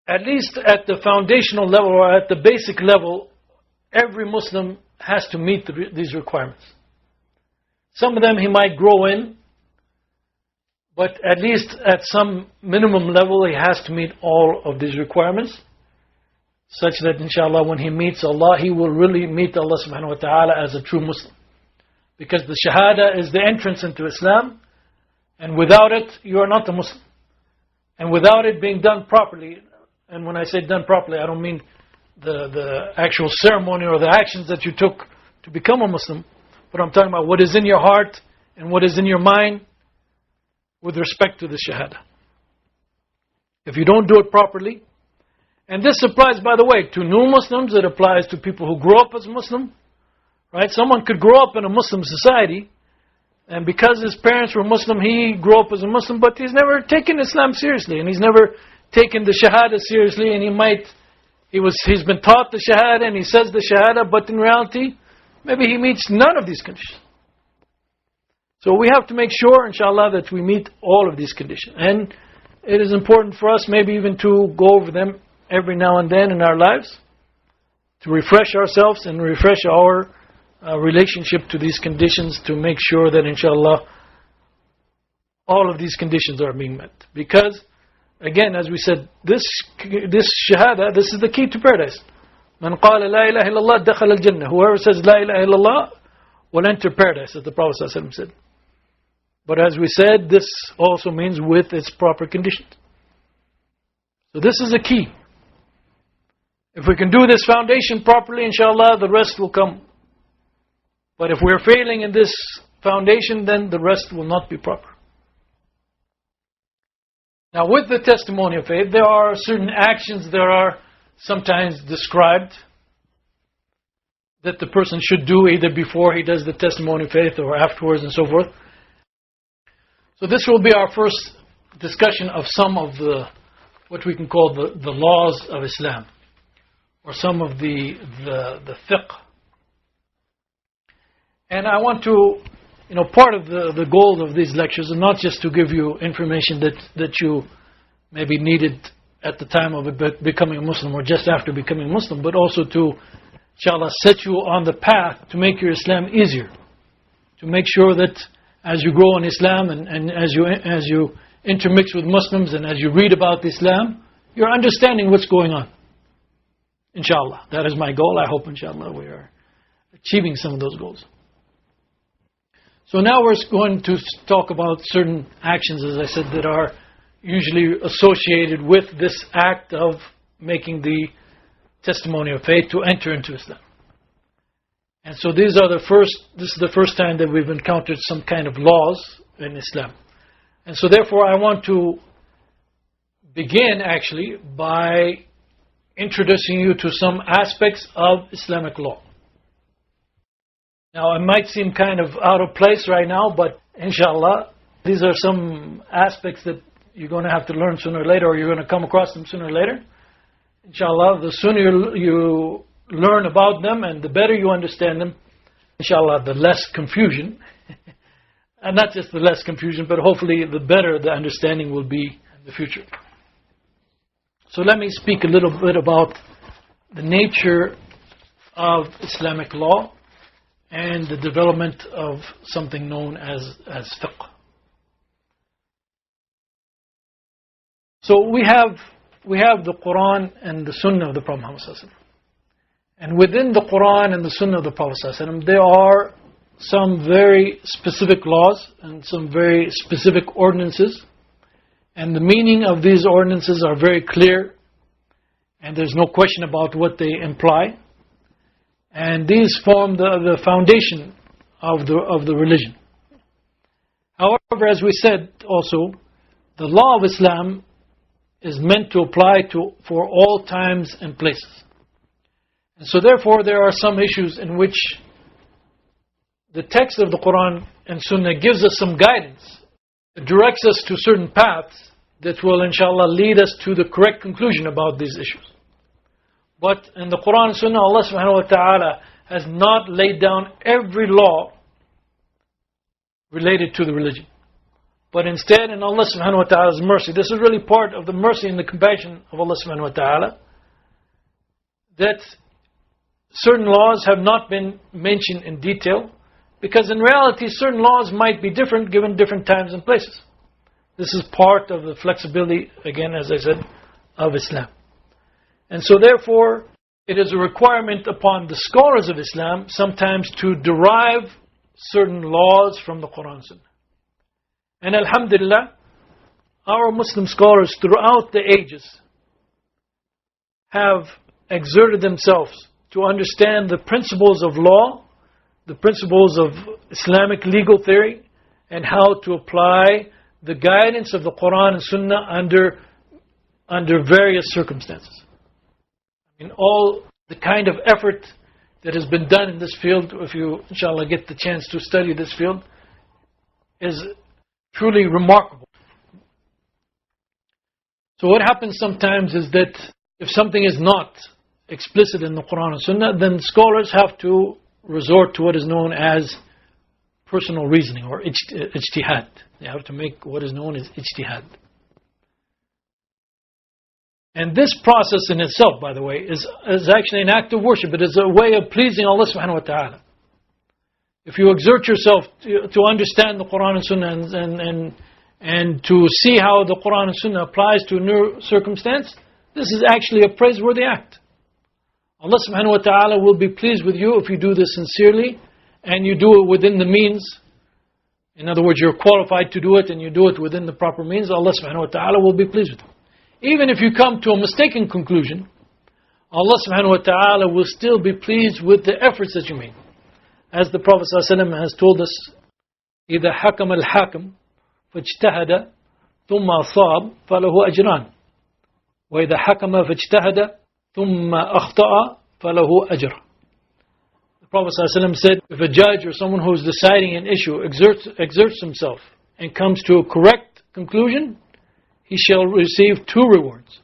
[SPEAKER 1] At least at the foundational level or at the basic level, every Muslim has to meet these requirements. Some of them he might grow in, but at least at some minimum level he has to meet all of these requirements, such that inshallah when he meets Allah, he will really meet Allah subhanahu wa ta'ala as a true Muslim. Because the Shahada is the entrance into Islam, and without it you are not a Muslim. And without it being done properly, and when I say done properly, I don't mean the actual ceremony or the actions that you took to become a Muslim, but I'm talking about what is in your heart and what is in your mind with respect to the Shahada. If you don't do it properly, and this applies, by the way, to new Muslims, it applies to people who grow up as Muslim, right? Someone could grow up in a Muslim society, and because his parents were Muslim, he grew up as a Muslim, but he's never taken Islam seriously, and he's never taken the Shahada seriously, and he's been taught the Shahada, and he says the Shahada, but in reality, maybe he meets none of these conditions. So we have to make sure, inshallah, that we meet all of these conditions. And it is important for us maybe even to go over them every now and then in our lives, to refresh ourselves and refresh our relationship to these conditions, to make sure that, inshallah, all of these conditions are being met. Because, again, as we said, this Shahada, this is the key to paradise. Man qala la ilaha illallah dakhala al-jannah. Whoever says la ilaha illallah will enter paradise, as the Prophet ﷺ said. But as we said, this also means with its proper conditions. So this is a key. If we can do this foundation properly, inshallah, the rest will come. But if we're failing in this foundation, then the rest will not be proper. Now, with the testimony of faith, there are certain actions that are sometimes described that the person should do either before he does the testimony of faith or afterwards and so forth. So this will be our first discussion of some of what we can call the laws of Islam, or some of the fiqh. And I want to, part of the goal of these lectures is not just to give you information that you maybe needed at the time of becoming a Muslim or just after becoming a Muslim, but also to, inshallah, set you on the path to make your Islam easier. To make sure that as you grow in Islam and as you intermix with Muslims and as you read about Islam, you're understanding what's going on. Inshallah. That is my goal. I hope, inshallah, we are achieving some of those goals. So now we're going to talk about certain actions, as I said, that are usually associated with this act of making the testimony of faith to enter into Islam. And so this is the first time that we've encountered some kind of laws in Islam. And so therefore I want to begin actually by introducing you to some aspects of Islamic law. Now, it might seem kind of out of place right now, but inshallah, these are some aspects that you're going to have to learn sooner or later, or you're going to come across them sooner or later. Inshallah, the sooner you learn about them and the better you understand them, inshallah, the less confusion. And not just the less confusion, but hopefully the better the understanding will be in the future. So let me speak a little bit about the nature of Islamic law and the development of something known as fiqh. So we have the Qur'an and the Sunnah of the Prophet Muhammad ﷺ. And within the Qur'an and the Sunnah of the Prophet ﷺ, there are some very specific laws and some very specific ordinances. And the meaning of these ordinances are very clear. And there's no question about what they imply. And these form the foundation of the religion. However, as we said also, the law of Islam is meant to apply for all times and places. And so therefore there are some issues in which the text of the Qur'an and Sunnah gives us some guidance. It directs us to certain paths that will inshallah lead us to the correct conclusion about these issues. But in the Qur'an and Sunnah, Allah subhanahu wa ta'ala has not laid down every law related to the religion. But instead, in Allah subhanahu wa ta'ala's mercy, this is really part of the mercy and the compassion of Allah subhanahu wa ta'ala, that certain laws have not been mentioned in detail, because in reality certain laws might be different given different times and places. This is part of the flexibility, again as I said, of Islam. And so therefore it is a requirement upon the scholars of Islam sometimes to derive certain laws from the Qur'an and Sunnah. And alhamdulillah, our Muslim scholars throughout the ages have exerted themselves to understand the principles of law, the principles of Islamic legal theory, and how to apply the guidance of the Qur'an and Sunnah under various circumstances. In all the kind of effort that has been done in this field, if you inshallah get the chance to study this field, is truly remarkable. So what happens sometimes is that if something is not explicit in the Qur'an and Sunnah, then scholars have to resort to what is known as personal reasoning or ijtihad. They have to make what is known as ijtihad. And this process in itself, by the way, is actually an act of worship. It is a way of pleasing Allah subhanahu wa ta'ala. If you exert yourself to understand the Qur'an and Sunnah and to see how the Qur'an and Sunnah applies to a new circumstance, this is actually a praiseworthy act. Allah subhanahu wa ta'ala will be pleased with you if you do this sincerely and you do it within the means. In other words, you're qualified to do it and you do it within the proper means. Allah subhanahu wa ta'ala will be pleased with you. Even if you come to a mistaken conclusion, Allah subhanahu wa ta'ala will still be pleased with the efforts that you made. As the Prophet ﷺ has told us, إِذَا حَكَمَ الْحَاكِمُ فَاجْتَهَدَ ثُمَّ أَصَابَ فَلَهُ أَجْرَانِ وَإِذَا حَكَمَ فَاجْتَهَدَ ثُمَّ أَخْطَأَ فَلَهُ أَجْرٌ. The Prophet ﷺ said, if a judge or someone who is deciding an issue exerts himself and comes to a correct conclusion, he shall receive 2 rewards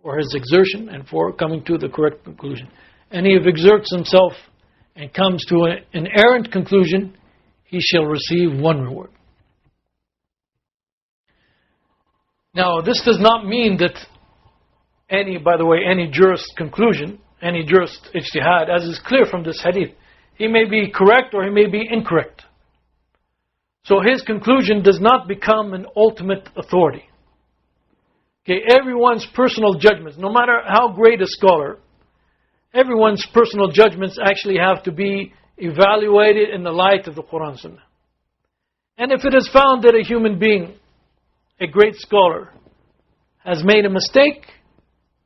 [SPEAKER 1] for his exertion and for coming to the correct conclusion. And if he exerts himself and comes to an errant conclusion, he shall receive 1 reward. Now, this does not mean that any jurist conclusion, any jurist ijtihad, as is clear from this hadith, he may be correct or he may be incorrect. So his conclusion does not become an ultimate authority. Okay, everyone's personal judgments, no matter how great a scholar, everyone's personal judgments actually have to be evaluated in the light of the Qur'an and Sunnah. And if it is found that a human being, a great scholar, has made a mistake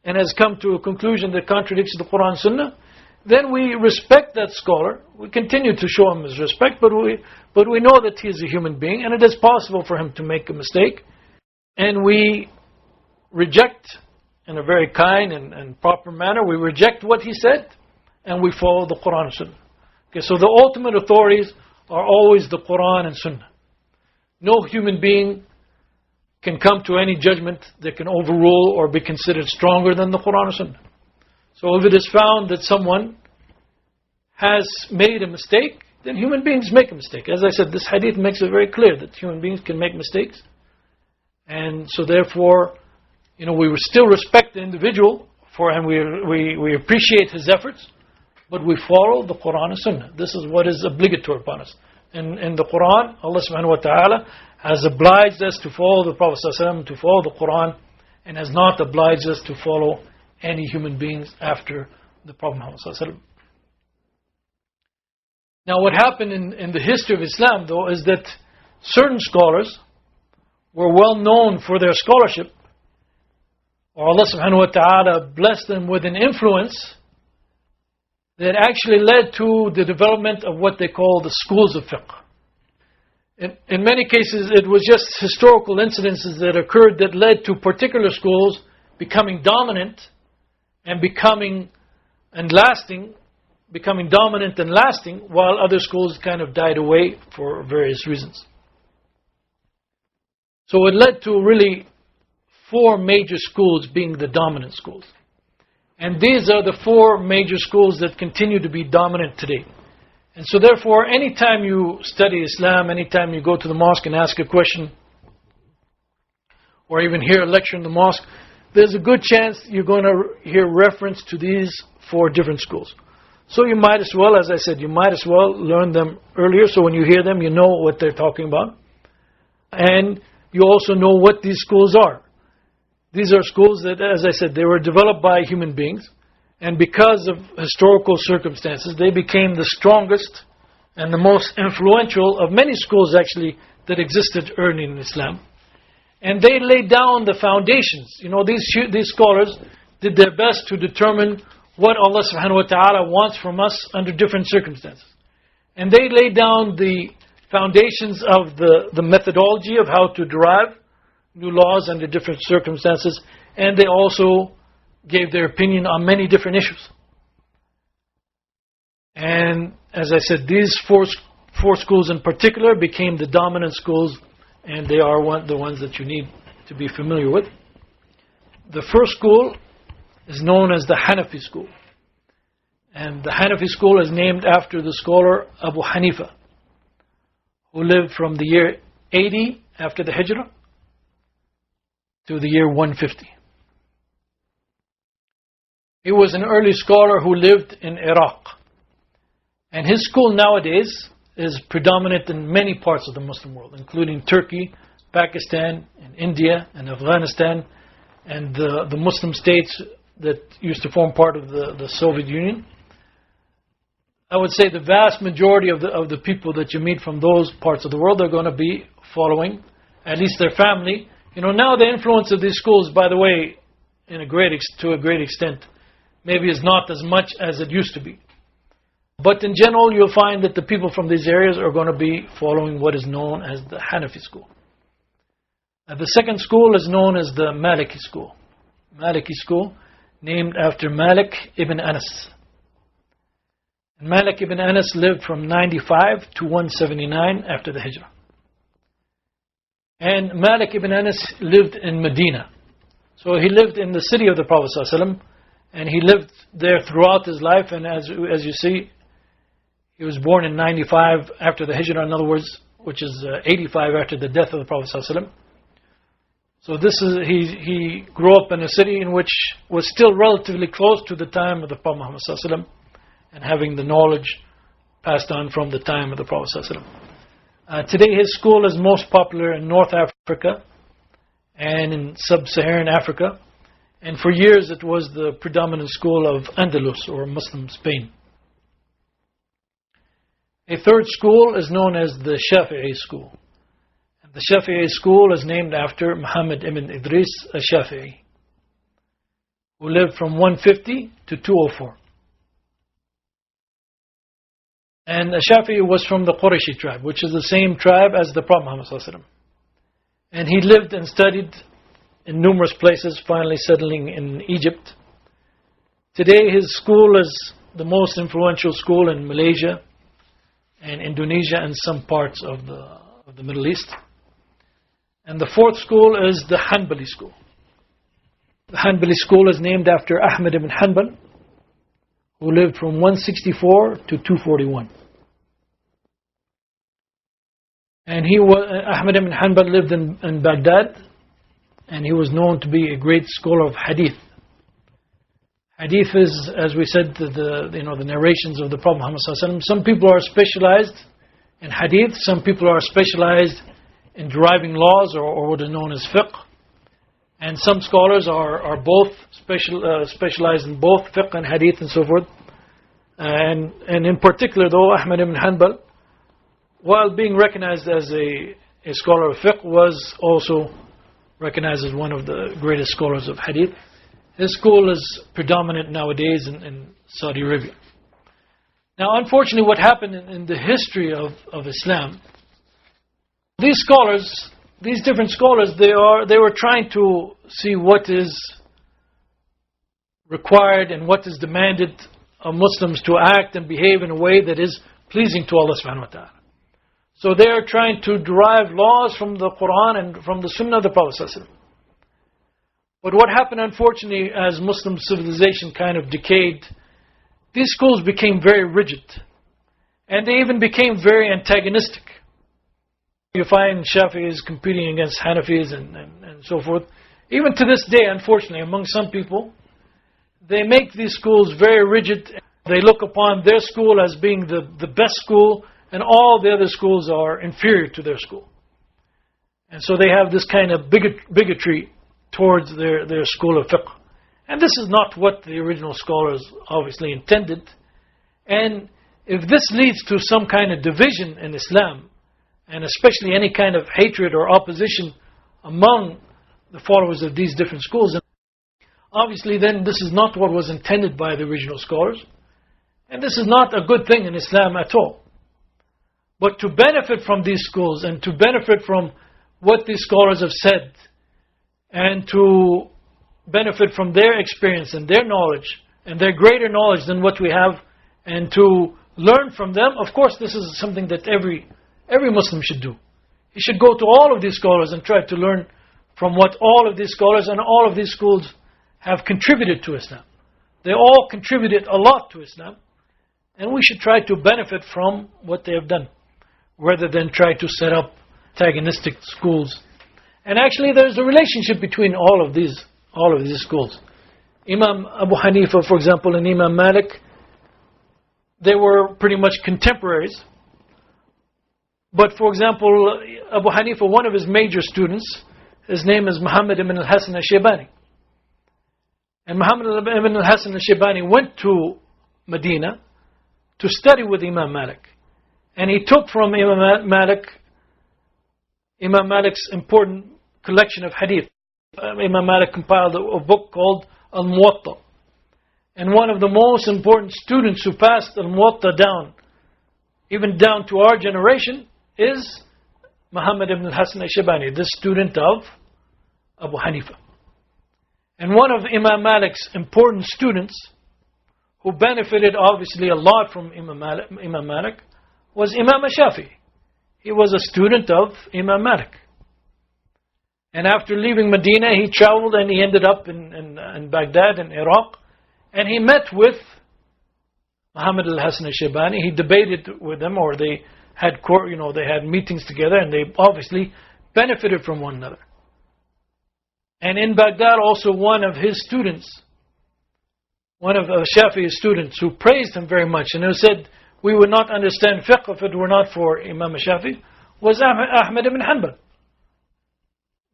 [SPEAKER 1] and has come to a conclusion that contradicts the Qur'an and Sunnah, then we respect that scholar. We continue to show him his respect, but we know that he is a human being and it is possible for him to make a mistake. And we reject, in a very kind and proper manner, we reject what he said and we follow the Qur'an and Sunnah. Okay, so the ultimate authorities are always the Qur'an and Sunnah. No human being can come to any judgment that can overrule or be considered stronger than the Qur'an and Sunnah. So if it is found that someone has made a mistake, then human beings make a mistake. As I said, this hadith makes it very clear that human beings can make mistakes. And so therefore, we still respect the individual and we appreciate his efforts, but we follow the Qur'an and Sunnah. This is what is obligatory upon us. In the Qur'an, Allah subhanahu wa ta'ala has obliged us to follow the Prophet ﷺ, to follow the Qur'an, and has not obliged us to follow any human beings after the Prophet Muhammad ﷺ. Now what happened in the history of Islam, though, is that certain scholars were well known for their scholarship, or Allah subhanahu wa ta'ala blessed them with an influence that actually led to the development of what they call the schools of fiqh. In many cases, it was just historical incidences that occurred that led to particular schools becoming dominant and becoming dominant and lasting, while other schools kind of died away for various reasons. So it led to really 4 major schools being the dominant schools. And these are the 4 major schools that continue to be dominant today. And so therefore, anytime you study Islam, anytime you go to the mosque and ask a question, or even hear a lecture in the mosque, there's a good chance you're going to hear reference to these 4 different schools. So you might as well, as I said, you might as well learn them earlier, so when you hear them, you know what they're talking about. And you also know what these schools are. These are schools that, as I said, they were developed by human beings, and because of historical circumstances, they became the strongest and the most influential of many schools actually that existed early in Islam. And they laid down the foundations. You know, these scholars did their best to determine what Allah subhanahu wa ta'ala wants from us under different circumstances. And they laid down the foundations of the methodology of how to derive new laws under different circumstances, and they also gave their opinion on many different issues. And as I said, these four schools in particular became the dominant schools, and they are the ones that you need to be familiar with. The first school is known as the Hanafi school. And the Hanafi school is named after the scholar Abu Hanifa, who lived from the year 80 after the Hijrah to the year 150. He was an early scholar who lived in Iraq. And his school nowadays is predominant in many parts of the Muslim world, including Turkey, Pakistan, and India, and Afghanistan, and the Muslim states that used to form part of the Soviet Union. I would say the vast majority of the people that you meet from those parts of the world are going to be following, at least their family. You know, now the influence of these schools, by the way, to a great extent, maybe is not as much as it used to be. But in general, you'll find that the people from these areas are going to be following what is known as the Hanafi school. The second school is known as the Maliki school. Maliki school, named after Malik ibn Anas. And Malik ibn Anas lived from 95 to 179 after the Hijrah. And Malik ibn Anas lived in Medina. So he lived in the city of the Prophet ﷺ, and he lived there throughout his life. And as you see, he was born in 95 after the Hijrah, in other words, which is 85 after the death of the Prophet ﷺ. So he grew up in a city in which was still relatively close to the time of the Prophet Muhammad ﷺ, and having the knowledge passed on from the time of the Prophet ﷺ. Today his school is most popular in North Africa and in Sub-Saharan Africa. And for years it was the predominant school of Andalus, or Muslim Spain. A third school is known as the Shafi'i school. And the Shafi'i school is named after Muhammad ibn Idris al-Shafi'i, who lived from 150 to 204. And Shafi'i was from the Qurayshi tribe, which is the same tribe as the Prophet Muhammad ﷺ. And he lived and studied in numerous places, finally settling in Egypt. Today his school is the most influential school in Malaysia and Indonesia and some parts of the Middle East. And the fourth school is the Hanbali school. The Hanbali school is named after Ahmad ibn Hanbal, who lived from 164 to 241. And Ahmad ibn Hanbal lived in Baghdad, and he was known to be a great scholar of hadith. Hadith is, as we said, the narrations of the Prophet Muhammad ﷺ. Some people are specialized in hadith, some people are specialized in deriving laws, or what is known as fiqh. And some scholars are both specialized in both fiqh and hadith and so forth. And in particular, though, Ahmad ibn Hanbal, while being recognized as a scholar of fiqh, was also recognized as one of the greatest scholars of hadith. His school is predominant nowadays in Saudi Arabia. Now, unfortunately, what happened in the history of Islam, these scholars, these different scholars, they were trying to see what is required and what is demanded of Muslims to act and behave in a way that is pleasing to Allah subhanahu wa ta'ala. So they are trying to derive laws from the Qur'an and from the Sunnah of the Prophet sallallahu alaihi wasallam. But what happened, unfortunately, as Muslim civilization kind of decayed, these schools became very rigid. And they even became very antagonistic. You find Shafi'is competing against Hanafis and so forth. Even to this day, unfortunately, among some people, they make these schools very rigid. They look upon their school as being the best school, and all the other schools are inferior to their school. And so they have this kind of bigotry towards their school of fiqh. And this is not what the original scholars obviously intended. And if this leads to some kind of division in Islam, and especially any kind of hatred or opposition among the followers of these different schools, obviously then this is not what was intended by the original scholars. And this is not a good thing in Islam at all. But to benefit from these schools and to benefit from what these scholars have said, and to benefit from their experience and their knowledge and their greater knowledge than what we have, and to learn from them, of course this is something that every Muslim should do. He should go to all of these scholars and try to learn from what all of these scholars and all of these schools have contributed to Islam. They all contributed a lot to Islam, and we should try to benefit from what they have done, rather than try to set up antagonistic schools. And actually there's a relationship between all of these schools. Imam Abu Hanifa, for example, and Imam Malik, they were pretty much contemporaries. But for example, Abu Hanifa, one of his major students, his name is Muhammad ibn al-Hasan al-Shaybani. And Muhammad ibn al-Hasan al-Shaybani went to Medina to study with Imam Malik. And he took from Imam Malik's important collection of hadith. Imam Malik compiled a book called Al-Muwatta. And one of the most important students who passed Al-Muwatta down, even down to our generation, is Muhammad ibn al-Hasan al-Shaybani, this student of Abu Hanifa. And one of Imam Malik's important students, who benefited obviously a lot from Imam Malik, was Imam Shafi'i. He was a student of Imam Malik. And after leaving Medina, he traveled and he ended up in Baghdad, in Iraq. And he met with Muhammad al-Hasan al-Shaybani. He debated with them, or they had they had meetings together, and they obviously benefited from one another. And in Baghdad also one of his students, one of Shafi'i's students, who praised him very much and who said, we would not understand fiqh if it were not for Imam Shafi'i, was Ahmad ibn Hanbal,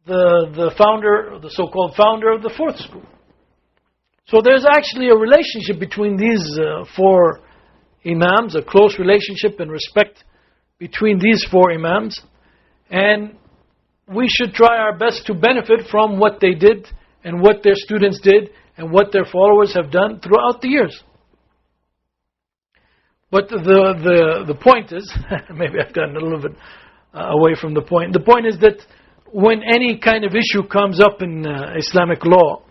[SPEAKER 1] the founder, the so-called founder of the fourth school. So there's actually a relationship between these four Imams, a close relationship and respect between these four Imams, and we should try our best to benefit from what they did and what their students did and what their followers have done throughout the years. But the point is, maybe I've gotten a little bit away from the point. The point is that when any kind of issue comes up in Islamic law,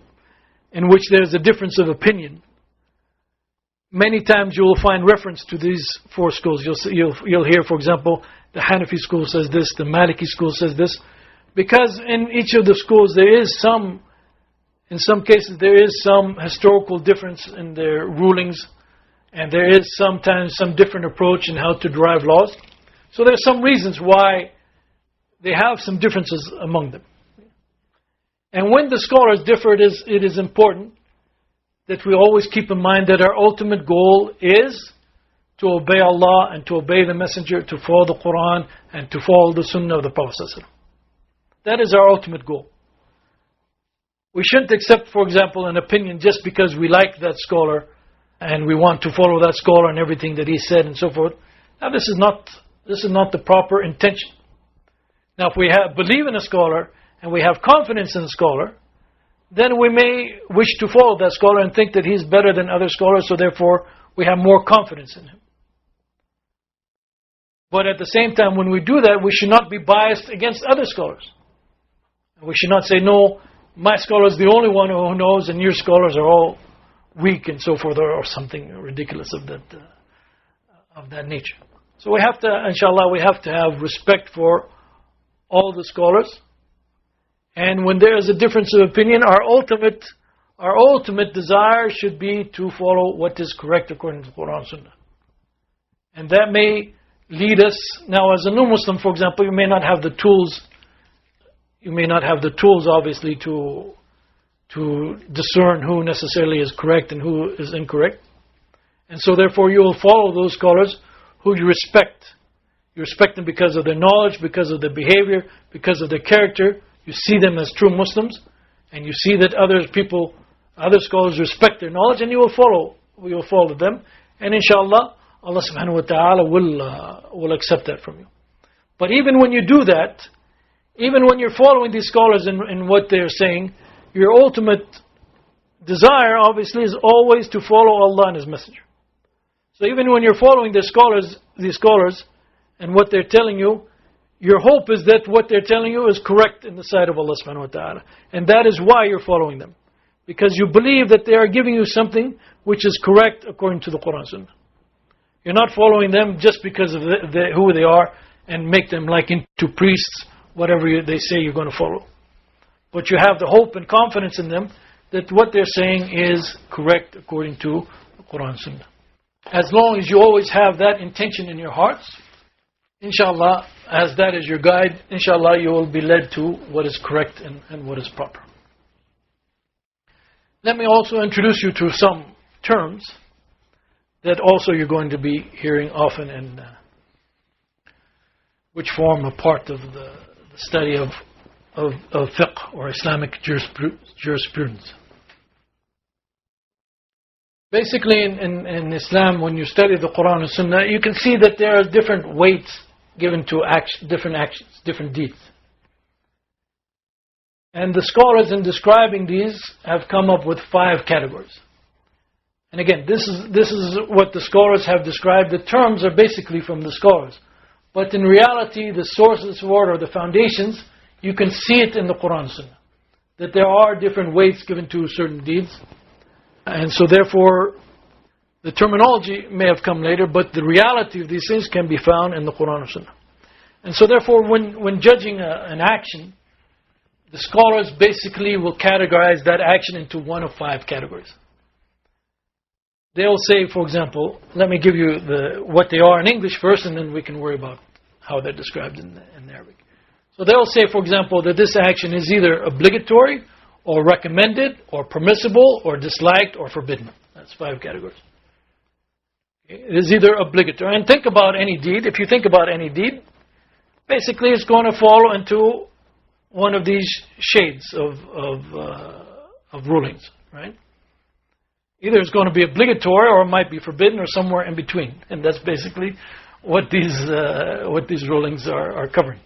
[SPEAKER 1] in which there's a difference of opinion, many times you will find reference to these four schools. You'll hear, for example, the Hanafi school says this, the Maliki school says this, because in each of the schools there is some, in some cases there is some historical difference in their rulings, and there is sometimes some different approach in how to derive laws. So there's some reasons why they have some differences among them. And when the scholars differ, it is important that we always keep in mind that our ultimate goal is to obey Allah and to obey the Messenger, to follow the Qur'an and to follow the Sunnah of the Prophet ﷺ. That is our ultimate goal. We shouldn't accept, for example, an opinion just because we like that scholar and we want to follow that scholar and everything that he said and so forth. Now this is not the proper intention. Now if we believe in a scholar and we have confidence in the scholar, then we may wish to follow that scholar and think that he's better than other scholars, so therefore we have more confidence in him. But at the same time, when we do that, we should not be biased against other scholars. We should not say, no, my scholar is the only one who knows and your scholars are all weak and so forth, or something ridiculous of that nature. So we have to, inshallah, we have to have respect for all the scholars. And when there is a difference of opinion, our ultimate desire should be to follow what is correct according to Qur'an and Sunnah. And that may lead us, now as a new Muslim, for example, you may not have the tools, obviously, to discern who necessarily is correct and who is incorrect. And so therefore you will follow those scholars who you respect. You respect them because of their knowledge, because of their behavior, because of their character. You see them as true Muslims, and you see that other scholars respect their knowledge, and you will follow them. And inshallah, Allah subhanahu wa ta'ala will accept that from you. But even when you do that, even when you're following these scholars in what they're saying, your ultimate desire, obviously, is always to follow Allah and His Messenger. So even when you're following these scholars, and what they're telling you, your hope is that what they're telling you is correct in the sight of Allah subhanahu wa ta'ala. And that is why you're following them. Because you believe that they are giving you something which is correct according to the Qur'an and Sunnah. You're not following them just because of who they are and make them like into priests, whatever they say you're going to follow. But you have the hope and confidence in them that what they're saying is correct according to the Qur'an and Sunnah. As long as you always have that intention in your hearts, inshallah, as that is your guide, inshallah, you will be led to what is correct and what is proper. Let me also introduce you to some terms that also you're going to be hearing often and which form a part of the study of fiqh or Islamic jurisprudence. Basically, in Islam, when you study the Qur'an and Sunnah, you can see that there are different weights given to different actions, different deeds. And the scholars in describing these have come up with 5 categories. And again, this is what the scholars have described. The terms are basically from the scholars. But in reality, the sources for it, or the foundations, you can see it in the Qur'an and Sunnah. That there are different weights given to certain deeds. And so therefore, the terminology may have come later, but the reality of these things can be found in the Qur'an and Sunnah. And so therefore, when judging an action, the scholars basically will categorize that action into one of 5 categories. They'll say, for example, let me give you what they are in English first, and then we can worry about how they're described in Arabic. So they'll say, for example, that this action is either obligatory, or recommended, or permissible, or disliked, or forbidden. That's 5 categories. It is either obligatory. And think about any deed. If you think about any deed, basically it's going to fall into one of these shades of rulings, right? Either it's going to be obligatory, or it might be forbidden, or somewhere in between. And that's basically what these rulings are covering.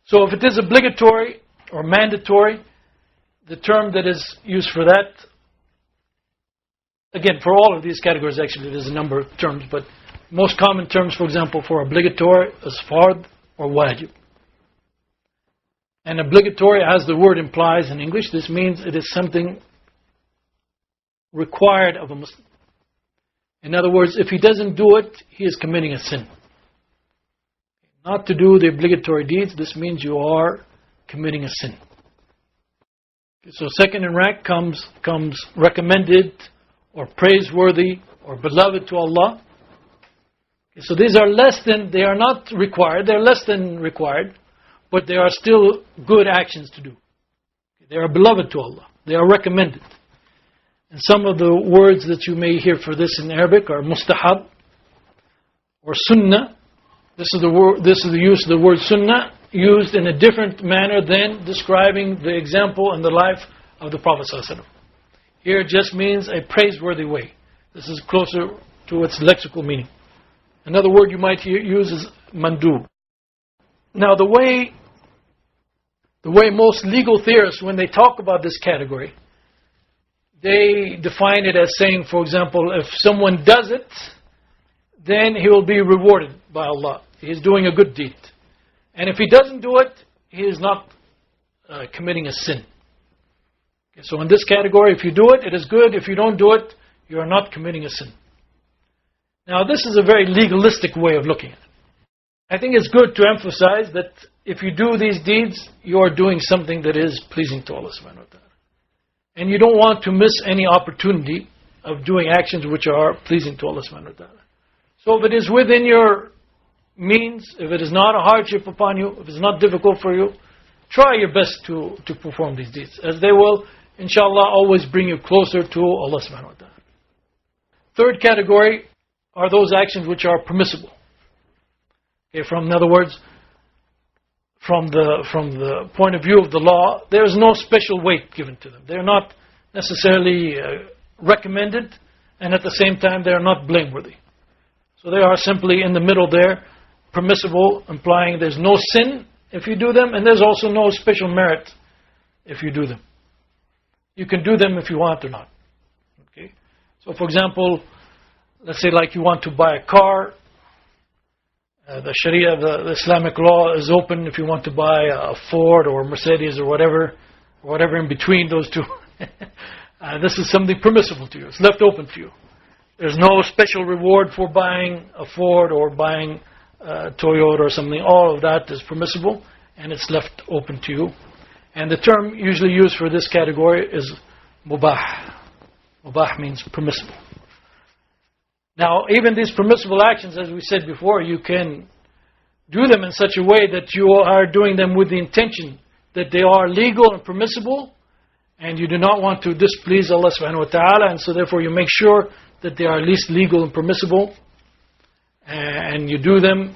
[SPEAKER 1] So if it is obligatory or mandatory, the term that is used for that, again, for all of these categories, actually, there's a number of terms, but most common terms, for example, for obligatory is fard or wajib. And obligatory, as the word implies in English, this means it is something required of a Muslim. In other words, if he doesn't do it, he is committing a sin. Not to do the obligatory deeds, this means you are committing a sin. So second in rank comes recommended or praiseworthy or beloved to Allah. So these are they are not required, they're less than required, but they are still good actions to do. They are beloved to Allah, they are recommended. And some of the words that you may hear for this in Arabic are mustahab or sunnah. This is the use of the word sunnah, used in a different manner than describing the example and the life of the Prophet ﷺ. Here it just means a praiseworthy way. This is closer to its lexical meaning. Another word you might use is mandub. Now the way most legal theorists, when they talk about this category, they define it as saying, for example, if someone does it, then he will be rewarded by Allah he is doing a good deed. And if he doesn't do it, he is not committing a sin. Okay, so in this category, if you do it, it is good. If you don't do it, you are not committing a sin. Now, this is a very legalistic way of looking at it. I think it's good to emphasize that if you do these deeds, you are doing something that is pleasing to Allah subhanahu wa ta'ala. And you don't want to miss any opportunity of doing actions which are pleasing to Allah subhanahu wa ta'ala. So if it is within your means, if it is not a hardship upon you, if it's not difficult for you, try your best to perform these deeds, as they will, inshallah, always bring you closer to Allah subhanahu wa ta'ala. Third category are those actions which are permissible. Okay, in other words, from the point of view of the law, there is no special weight given to them. They are not necessarily recommended, and at the same time, they are not blameworthy. So they are simply in the middle there, permissible, implying there's no sin if you do them, and there's also no special merit if you do them. You can do them if you want or not. Okay. So for example, let's say like you want to buy a car. The Sharia, the Islamic law is open if you want to buy a Ford or a Mercedes or whatever in between those two. This is something permissible to you. It's left open to you. There's no special reward for buying a Ford or buying a Toyota or something. All of that is permissible, and it's left open to you. And the term usually used for this category is mubah. Mubah means permissible. Now, even these permissible actions, as we said before, you can do them in such a way that you are doing them with the intention that they are legal and permissible, and you do not want to displease Allah subhanahu wa ta'ala, and so therefore you make sure that they are at least legal and permissible, and you do them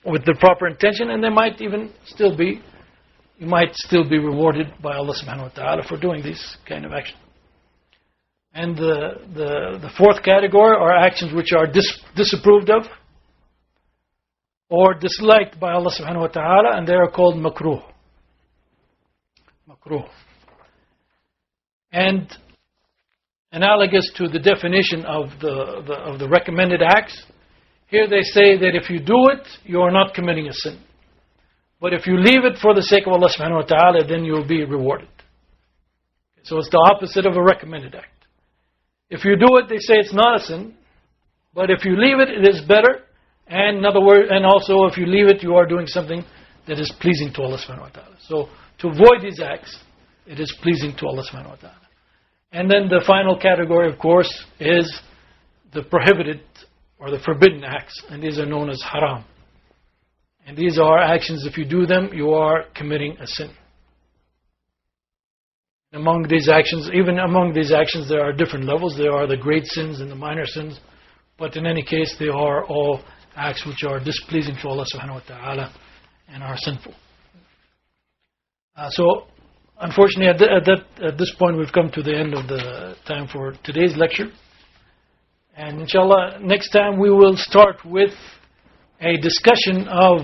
[SPEAKER 1] with the proper intention, and they might even still be, you might still be rewarded by Allah subhanahu wa ta'ala for doing these kind of actions. And the fourth category are actions which are disapproved of or disliked by Allah subhanahu wa ta'ala, and they are called makruh. Makruh. And analogous to the definition of the recommended acts, here they say that if you do it, you are not committing a sin. But if you leave it for the sake of Allah subhanahu wa ta'ala, then you will be rewarded. So it's the opposite of a recommended act. If you do it, they say it's not a sin. But if you leave it, it is better. And in other words, and also if you leave it, you are doing something that is pleasing to Allah subhanahu wa ta'ala. So to avoid these acts, it is pleasing to Allah subhanahu wa ta'ala. And then the final category, of course, is the prohibited or the forbidden acts. And these are known as haram. And these are actions, if you do them, you are committing a sin. Among these actions, there are different levels. There are the great sins and the minor sins. But in any case, they are all acts which are displeasing to Allah subhanahu wa ta'ala and are sinful. So, unfortunately, at this point, we've come to the end of the time for today's lecture. And inshallah, next time we will start with a discussion of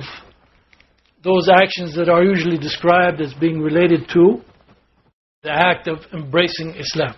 [SPEAKER 1] those actions that are usually described as being related to the act of embracing Islam.